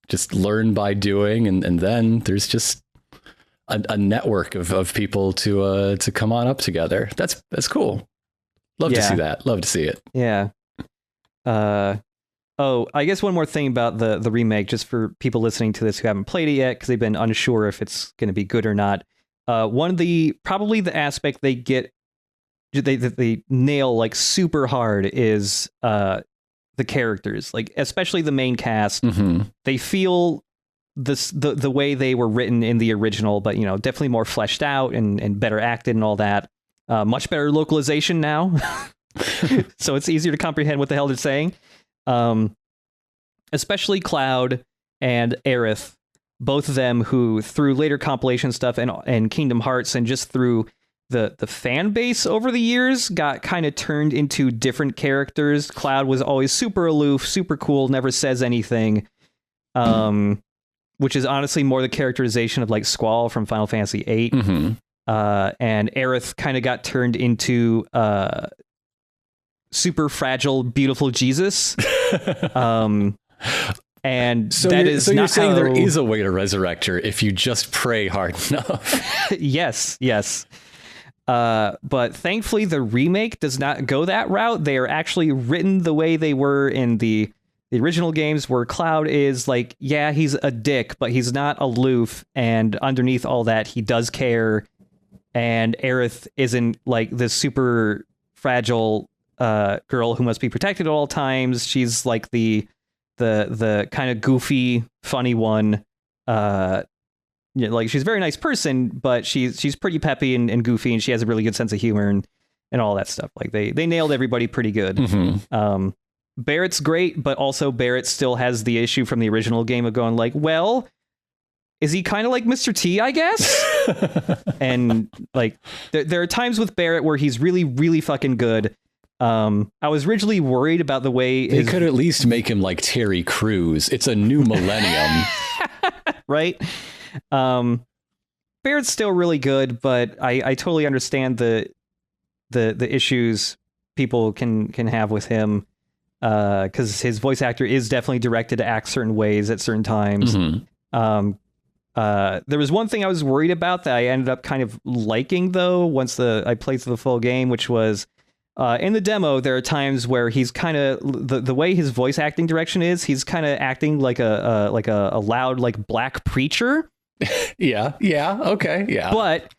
just learn by doing, and then there's just a network of people to come on up together. That's cool. Love to see that. Love to see it. Yeah. I guess one more thing about the remake, just for people listening to this who haven't played it yet, because they've been unsure if it's going to be good or not. One of probably the aspect they nail like super hard is the characters, like especially the main cast. They feel the way they were written in the original, but definitely more fleshed out and better acted and all that. Much better localization now, so it's easier to comprehend what the hell they're saying. Especially Cloud and Aerith, both of them who through later compilation stuff and Kingdom Hearts and just through the fan base over the years got kind of turned into different characters. Cloud was always super aloof, super cool, never says anything, which is honestly more the characterization of like Squall from Final Fantasy VIII. And Aerith kind of got turned into super fragile, beautiful Jesus. And so you're saying there is a way to resurrect her if you just pray hard enough. Yes. But thankfully the remake does not go that route. They are actually written the way they were in the original games, where Cloud is like, yeah, he's a dick, but he's not aloof, and underneath all that he does care. And Aerith isn't like this super fragile girl who must be protected at all times. She's like the kind of goofy, funny one. Like she's a very nice person, but she's pretty peppy and goofy, and she has a really good sense of humor and all that stuff. Like they nailed everybody pretty good. Barrett's great, but also Barrett still has the issue from the original game of going like, well, is he kind of like Mr. T, I guess? And like there are times with Barrett where he's really, really fucking good. I was originally worried about the way they could at least make him like Terry Crews. It's a new millennium. Right? Barrett's still really good, but I totally understand the issues people can have with him, because his voice actor is definitely directed to act certain ways at certain times. There was one thing I was worried about that I ended up kind of liking though once I played through the full game, which was in the demo, there are times where he's kind of the way his voice acting direction is. He's kind of acting like a loud like black preacher. Yeah. Okay. Yeah. But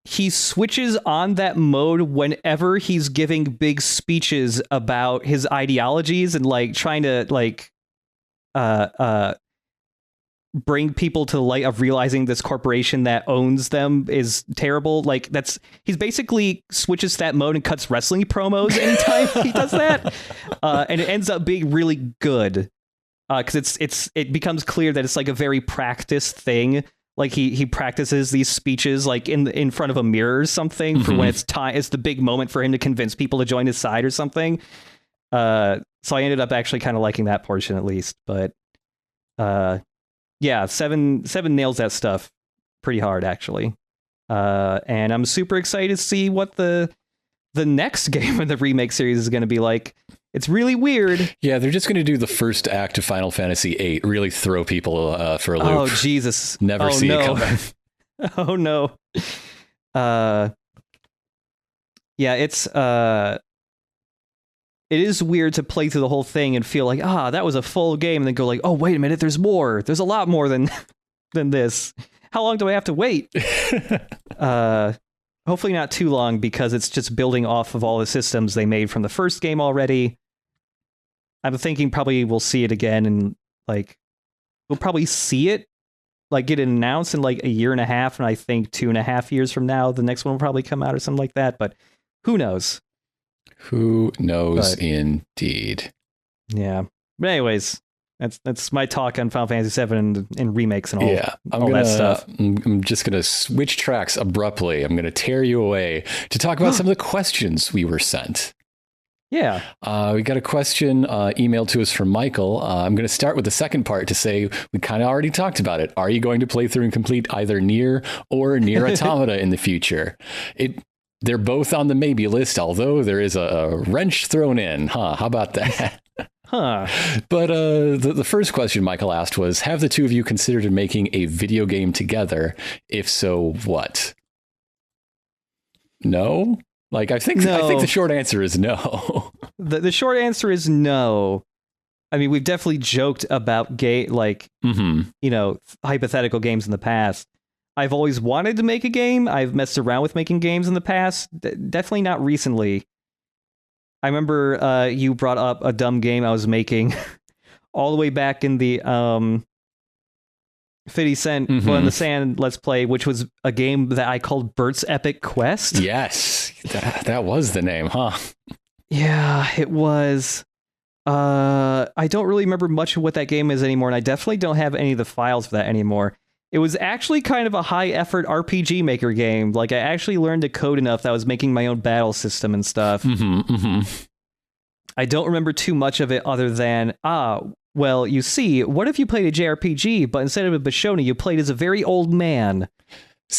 he switches on that mode whenever he's giving big speeches about his ideologies and like trying to like bring people to the light of realizing this corporation that owns them is terrible. Like he's basically switches that mode and cuts wrestling promos anytime he does that. And it ends up being really good. Because it becomes clear that it's like a very practiced thing. Like he practices these speeches like in front of a mirror or something for when it's time. It's the big moment for him to convince people to join his side or something. So I ended up actually kind of liking that portion at least. But yeah, seven nails that stuff pretty hard actually. And I'm super excited to see what the next game in the remake series is going to be like. It's really weird. Yeah, they're just going to do the first act of Final Fantasy VIII, really throw people for a loop. Oh, Jesus. Never see it coming. Oh, no. Yeah, it is weird to play through the whole thing and feel like, that was a full game, and then go like, oh, wait a minute, there's more. There's a lot more than this. How long do I have to wait? Hopefully not too long, because it's just building off of all the systems they made from the first game already. I'm thinking probably we'll see it again, and like we'll probably see it like get announced in like a year and a half, and I think 2.5 years from now the next one will probably come out or something like that. But who knows? Who knows, indeed. Yeah. But anyways, that's my talk on Final Fantasy VII and remakes and all, that stuff. I'm just going to switch tracks abruptly. I'm going to tear you away to talk about some of the questions we were sent. Yeah. We got a question emailed to us from Michael. I'm going to start with the second part to say we kind of already talked about it. Are you going to play through and complete either Nier or Nier Automata in the future? They're both on the maybe list, although there is a wrench thrown in. How about that? But the first question Michael asked was, have the two of you considered making a video game together? If so, what? No? Like, I think the short answer is no. The short answer is no. I mean, we've definitely joked about hypothetical games in the past. I've always wanted to make a game. I've messed around with making games in the past. Definitely not recently. I remember you brought up a dumb game I was making all the way back in the 50 Cent Blood in the Sand Let's Play, which was a game that I called Bert's Epic Quest. Yes, that was the name, huh? Yeah, it was. I don't really remember much of what that game is anymore, and I definitely don't have any of the files for that anymore. It was actually kind of a high-effort RPG Maker game. Like, I actually learned to code enough that I was making my own battle system and stuff. I don't remember too much of it other than, well, you see, what if you played a JRPG, but instead of a Bashoni, you played as a very old man?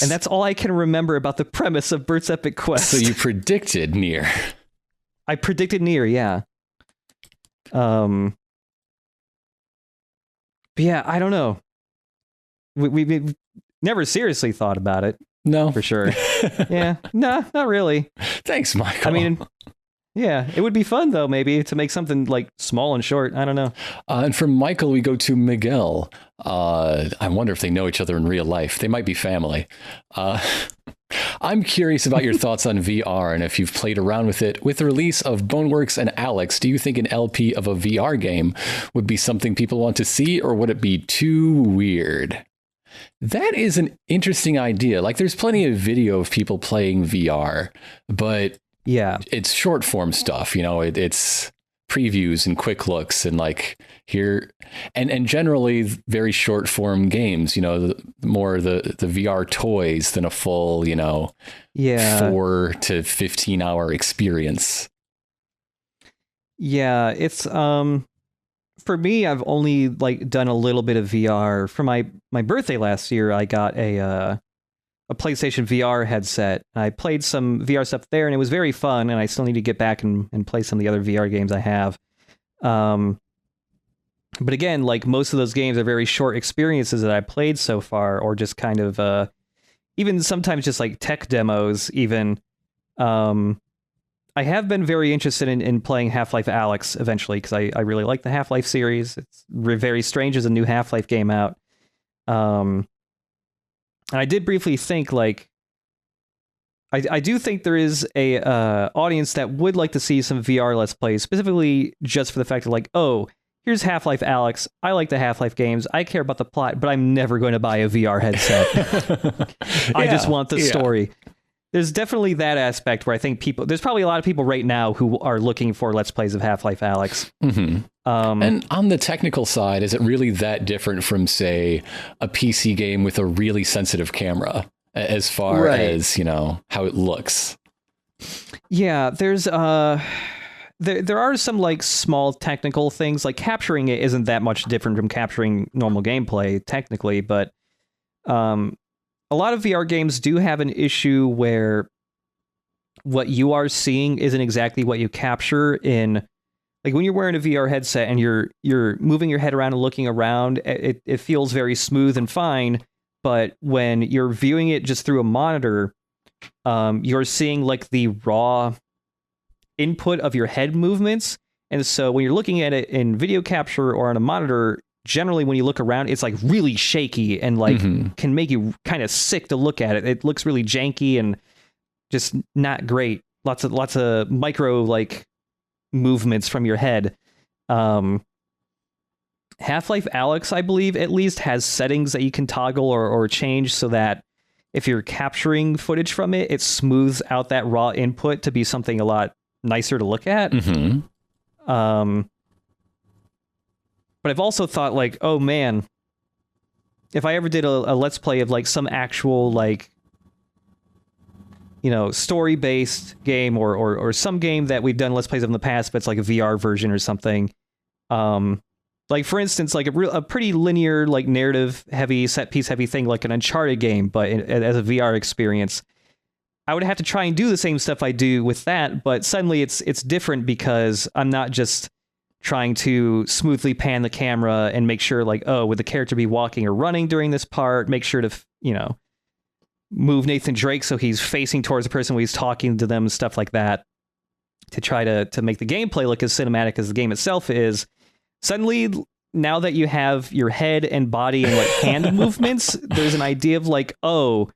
And that's all I can remember about the premise of Bert's Epic Quest. So you predicted Nier. I predicted Nier, yeah. But yeah, I don't know. We've never seriously thought about it. No. For sure. Yeah. No, not really. Thanks, Michael. I mean, yeah, it would be fun, though, maybe, to make something, like, small and short. I don't know. And from Michael, we go to Miguel. I wonder if they know each other in real life. They might be family. I'm curious about your thoughts on VR and if you've played around with it. With the release of Boneworks and Alex, do you think an LP of a VR game would be something people want to see, or would it be too weird? That is an interesting idea. Like, there's plenty of video of people playing VR, but yeah, it's short form stuff. It's previews and quick looks and like here and generally very short form games, more the VR toys than a full, 4 to 15 hour experience. Yeah, it's for me, I've only done a little bit of VR. For my birthday last year, I got a PlayStation VR headset. I played some VR stuff there, and it was very fun, and I still need to get back and play some of the other VR games I have. But again, most of those games are very short experiences that I played so far, or just kind of even sometimes just tech demos even. I have been very interested in playing Half-Life Alyx eventually, because I really like the Half-Life series. It's very strange as a new Half-Life game out. And I did briefly think, I do think there is a audience that would like to see some VR Let's Plays, specifically just for the fact that, here's Half-Life Alyx. I like the Half-Life games. I care about the plot, but I'm never going to buy a VR headset. I just want the story. There's definitely that aspect where I think there's probably a lot of people right now who are looking for Let's Plays of Half-Life Alyx. And on the technical side, is it really that different from, say, a PC game with a really sensitive camera as far as, how it looks? Yeah, there's there are some like small technical things, like capturing it isn't that much different from capturing normal gameplay technically, but a lot of VR games do have an issue where what you are seeing isn't exactly what you capture in, like when you're wearing a VR headset and you're moving your head around and looking around, it feels very smooth and fine. But when you're viewing it just through a monitor, you're seeing like the raw input of your head movements. And so when you're looking at it in video capture or on a monitor, generally when you look around, it's like really shaky and like can make you kind of sick to look at it. It looks really janky and just not great. Lots of micro like movements from your head. Half-Life Alyx, I believe, at least has settings that you can toggle or change so that if you're capturing footage from it, it smooths out that raw input to be something a lot nicer to look at. But I've also thought like, oh man, if I ever did a Let's Play of like some actual like, story-based game or some game that we've done Let's Plays of in the past, but it's like a VR version or something. Like for instance, like a pretty linear, like narrative heavy, set piece heavy thing, like an Uncharted game, but as a VR experience, I would have to try and do the same stuff I do with that. But suddenly it's different because I'm not just trying to smoothly pan the camera and make sure like, oh, would the character be walking or running during this part? Make sure to, move Nathan Drake so he's facing towards the person when he's talking to them, stuff like that, to try to make the gameplay look as cinematic as the game itself is. Suddenly, now that you have your head and body and like hand movements, there's an idea of like, oh,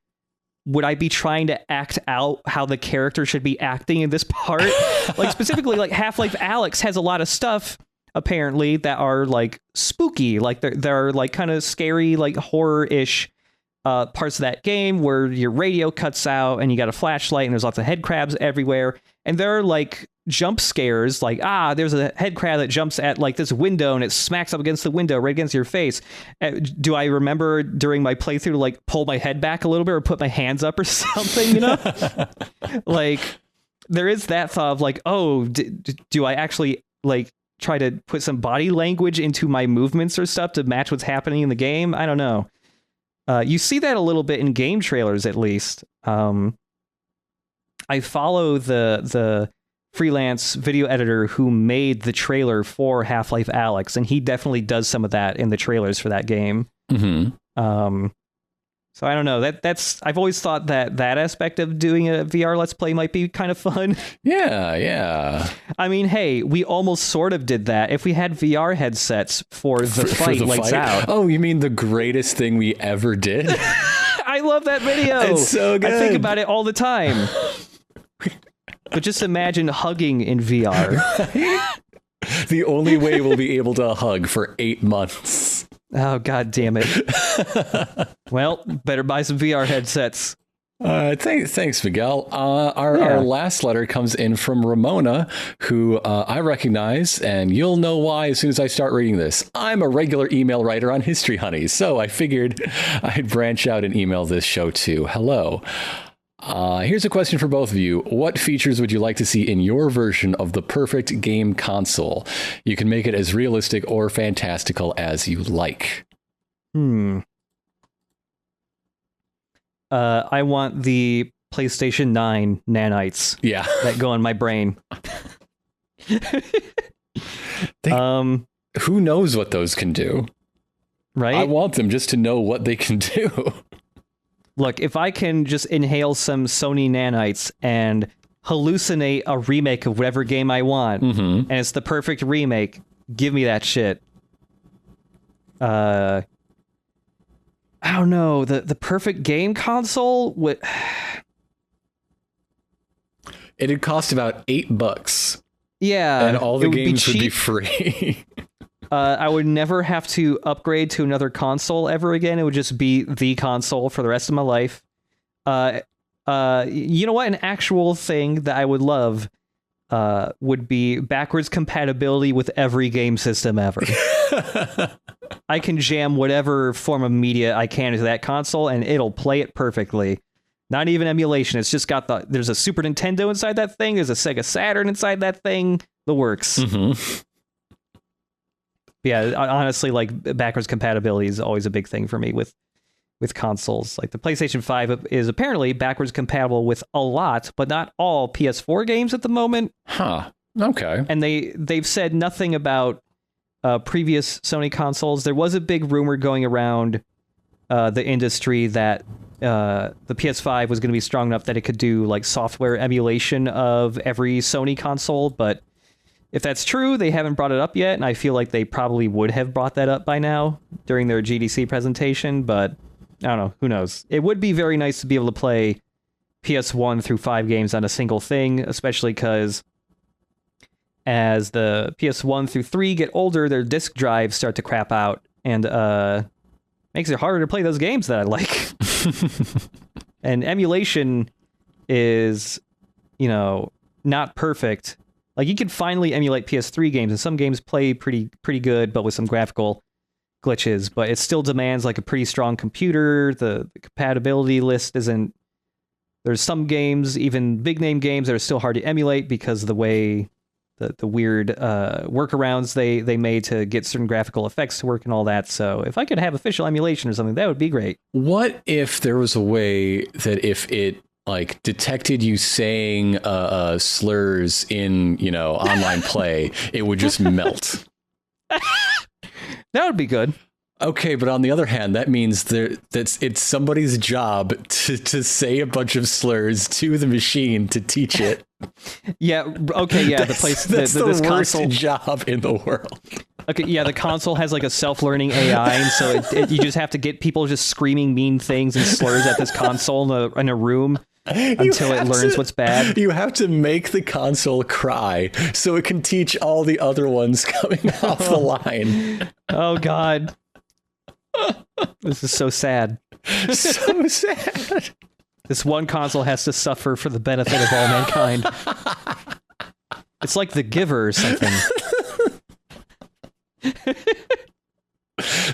would I be trying to act out how the character should be acting in this part? Like specifically, like Half-Life Alyx has a lot of stuff apparently that are like spooky, like they're like kind of scary, like horror-ish parts of that game where your radio cuts out and you got a flashlight and there's lots of head crabs everywhere. And there are like jump scares, like, there's a head crab that jumps at like this window and it smacks up against the window right against your face. Do I remember during my playthrough to like pull my head back a little bit or put my hands up or something, Like there is that thought of like, oh, do I actually like try to put some body language into my movements or stuff to match what's happening in the game? I don't know. You see that a little bit in game trailers, at least. I follow the freelance video editor who made the trailer for Half-Life Alyx, and he definitely does some of that in the trailers for that game. So I don't know. That's I've always thought that aspect of doing a VR Let's Play might be kind of fun. Yeah. I mean, hey, we almost sort of did that. If we had VR headsets for the fight, Lights Out. Oh, you mean the greatest thing we ever did? I love that video. It's so good. I think about it all the time. But just imagine hugging in VR. The only way we'll be able to hug for 8 months. Oh, God damn it. Well, better buy some VR headsets. Thanks, Miguel. Our last letter comes in from Ramona, who I recognize, and you'll know why as soon as I start reading this. I'm a regular email writer on History Honey, so I figured I'd branch out and email this show too. Hello. Here's a question for both of you. What features would you like to see in your version of the perfect game console? You can make it as realistic or fantastical as you like. I want the PlayStation 9 nanites. Yeah. That go in my brain. Who knows what those can do? Right? I want them just to know what they can do. Look, if I can just inhale some Sony nanites and hallucinate a remake of whatever game I want, and it's the perfect remake, give me that shit. I don't know, the perfect game console would... It'd cost about $8. Yeah. And all the games would be free. I would never have to upgrade to another console ever again. It would just be the console for the rest of my life. You know what? An actual thing that I would love would be backwards compatibility with every game system ever. I can jam whatever form of media I can into that console, and it'll play it perfectly. Not even emulation. It's just got there's a Super Nintendo inside that thing. There's a Sega Saturn inside that thing. The works. Mm-hmm. Yeah, honestly, like backwards compatibility is always a big thing for me with consoles. Like the PlayStation 5 is apparently backwards compatible with a lot, but not all PS4 games at the moment. Huh. Okay. And they've said nothing about previous Sony consoles. There was a big rumor going around the industry that the PS5 was going to be strong enough that it could do like software emulation of every Sony console, but if that's true, they haven't brought it up yet, and I feel like they probably would have brought that up by now during their GDC presentation, but I don't know. Who knows? It would be very nice to be able to play PS1 through 5 games on a single thing, especially because as the PS1 through 3 get older, their disk drives start to crap out, and makes it harder to play those games that I like. And emulation is, not perfect. Like, you can finally emulate PS3 games, and some games play pretty good, but with some graphical glitches, but it still demands like a pretty strong computer. The compatibility list isn't... There's some games, even big name games, that are still hard to emulate because of the way the weird workarounds they made to get certain graphical effects to work and all that. So if I could have official emulation or something, that would be great. What if there was a way that if it like detected you saying slurs in, online play, it would just melt? That would be good. Okay, but on the other hand, that means it's somebody's job to say a bunch of slurs to the machine to teach it. Yeah. Okay. Yeah. That's this the worst console job in the world. Okay. Yeah. The console has like a self-learning AI, and so you just have to get people just screaming mean things and slurs at this console in a room until it learns what's bad. You have to make the console cry so it can teach all the other ones coming off the line. Oh God. This is so sad. So sad. This one console has to suffer for the benefit of all mankind. It's like The Giver or something.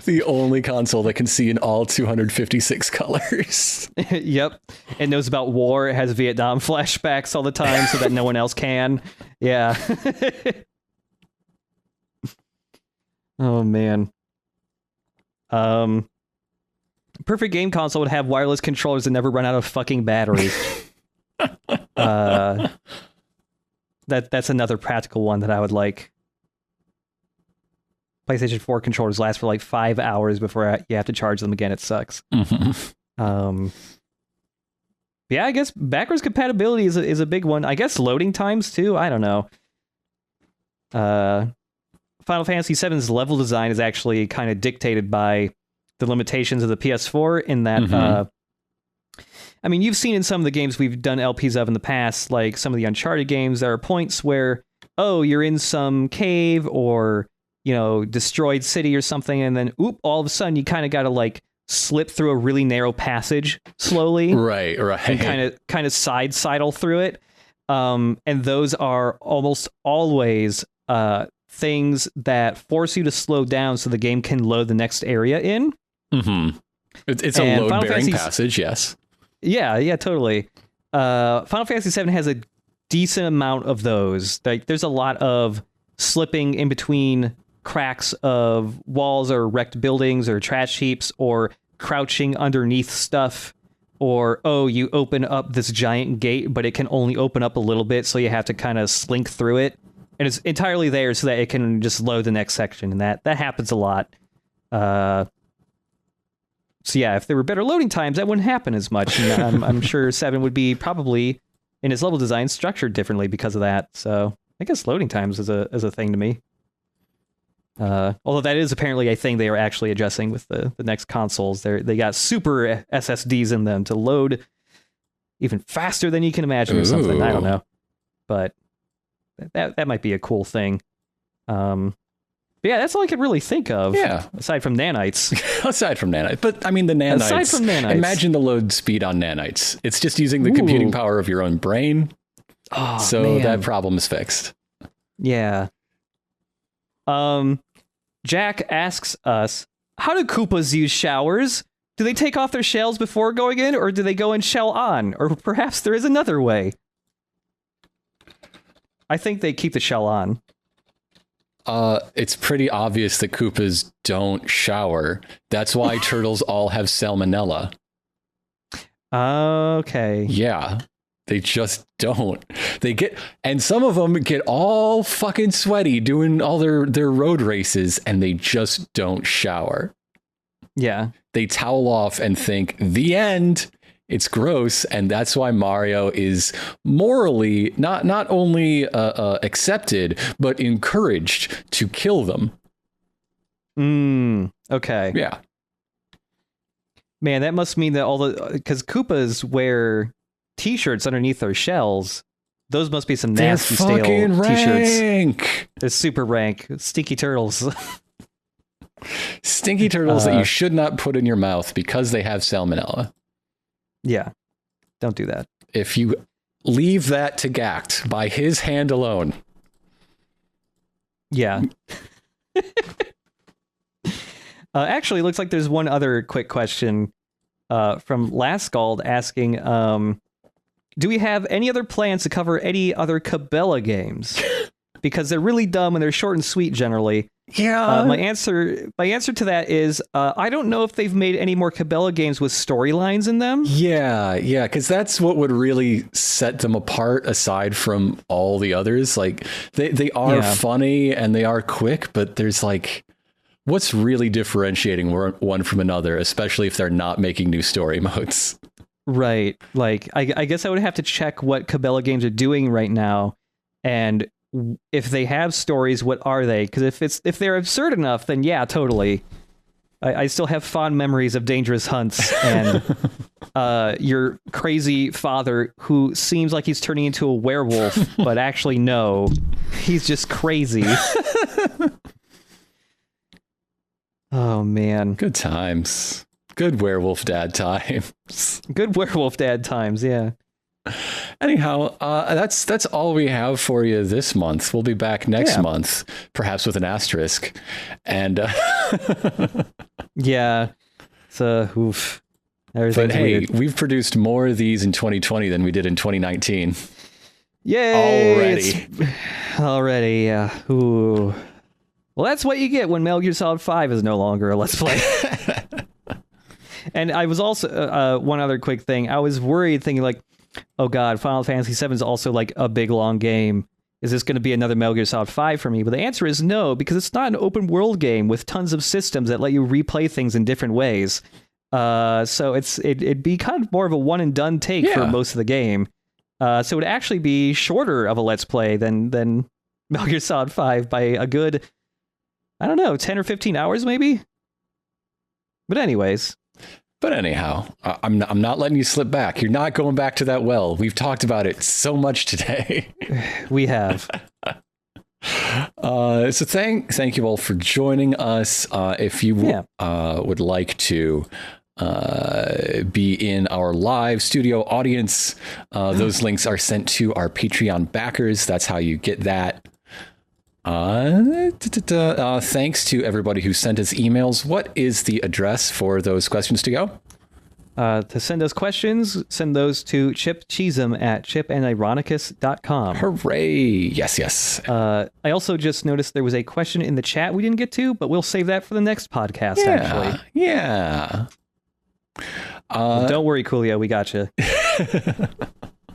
The only console that can see in all 256 colors. Yep. It knows about war. It has Vietnam flashbacks all the time so that no one else can. Yeah. Oh, man. Perfect game console would have wireless controllers that never run out of fucking battery. That's another practical one that I would like. PlayStation 4 controllers last for like 5 hours before you have to charge them again. It sucks. Mm-hmm. Yeah, I guess backwards compatibility is a big one. I guess loading times too. I don't know. Final Fantasy VII's level design is actually kind of dictated by the limitations of the PS4 in that, I mean, you've seen in some of the games we've done LPs of in the past, like some of the Uncharted games, there are points where, you're in some cave or, destroyed city or something, and then, all of a sudden you kind of got to like slip through a really narrow passage slowly. Right. And kind of sidle through it. And those are almost always, things that force you to slow down so the game can load the next area in. Mm-hmm. It's a load-bearing passage, yes. Yeah, totally. Final Fantasy VII has a decent amount of those. Like, there's a lot of slipping in between cracks of walls or wrecked buildings or trash heaps, or crouching underneath stuff, or, you open up this giant gate, but it can only open up a little bit, so you have to kind of slink through it. And it's entirely there so that it can just load the next section, and that happens a lot. So yeah, if there were better loading times, that wouldn't happen as much. And I'm sure 7 would be probably in its level design structured differently because of that. So I guess loading times is a thing to me. Although that is apparently a thing they are actually addressing with the next consoles. They got super SSDs in them to load even faster than you can imagine or something. I don't know, but that might be a cool thing. But yeah, that's all I could really think of. Yeah. Aside from nanites. Aside from nanites. But I mean, the nanites. Aside from nanites. Imagine the load speed on nanites. It's just using the computing power of your own brain. Oh, so man. that problem is fixed. Yeah. Jack asks us, how do Koopas use showers? Do they take off their shells before going in, or do they go in shell on? Or perhaps there is another way. I think they keep the shell on. It's pretty obvious that Koopas don't shower. That's why turtles all have salmonella. Okay. Yeah. They just don't. And some of them get all fucking sweaty doing all their road races, and they just don't shower. Yeah. They towel off and think, the end. It's gross, and that's why Mario is morally not only accepted, but encouraged to kill them. Okay. Yeah. Man, that must mean that because Koopas wear T-shirts underneath their shells. Those must be some nasty, stale T-shirts. They're super rank. Stinky turtles. Stinky turtles that you should not put in your mouth because they have salmonella. Yeah. Don't do that. If you leave that to Gact by his hand alone. Yeah. Actually, it looks like there's one other quick question from Lascald asking, do we have any other plans to cover any other Cabela games? Because they're really dumb and they're short and sweet generally. Yeah. My answer to that is I don't know if they've made any more Cabela games with storylines in them. Yeah, because that's what would really set them apart aside from all the others. Like they are funny and they are quick, but there's like, what's really differentiating one from another, especially if they're not making new story modes? Right. Like, I guess I would have to check what Cabela games are doing right now, and if they have stories, what are they? Because if they're absurd enough, then yeah, totally. I still have fond memories of Dangerous Hunts and your crazy father who seems like he's turning into a werewolf, but actually no, he's just crazy. Oh man, good times. Good werewolf dad times. Good werewolf dad times, yeah. Anyhow, that's all we have for you this month. We'll be back next month, perhaps with an asterisk. And yeah, it's oof. But hey, weird. We've produced more of these in 2020 than we did in 2019. Yay! Already, yeah. Ooh. Well, that's what you get when Metal Gear Solid 5 is no longer a Let's Play. And I was also, one other quick thing, I was worried thinking like, oh god, Final Fantasy VII is also like a big long game. Is this going to be another Metal Gear Solid 5 for me? But the answer is no, because it's not an open world game with tons of systems that let you replay things in different ways. So it'd be kind of more of a one and done take for most of the game. So it would actually be shorter of a Let's Play than Metal Gear Solid 5 by a good, I don't know, 10 or 15 hours maybe? But anyways. But anyhow, I'm not letting you slip back. You're not going back to that well. We've talked about it so much today. We have. So thank you all for joining us. If you would like to be in our live studio audience, those links are sent to our Patreon backers. That's how you get that. Thanks to everybody who sent us emails. What is the address for those questions to go? To send us questions, send those to Chip Cheesem at chipandironicast.com. Hooray! Yes. I also just noticed there was a question in the chat we didn't get to, but we'll save that for the next podcast, actually. Yeah. Well, don't worry, Coolio, we got you.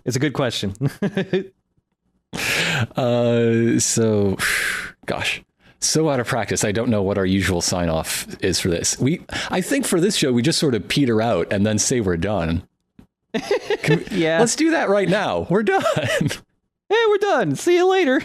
It's a good question. So out of practice, I don't know what our usual sign off is for this. I think for this show, we just sort of peter out and then say we're done. Yeah. Let's do that right now. We're done. Hey, we're done. See you later.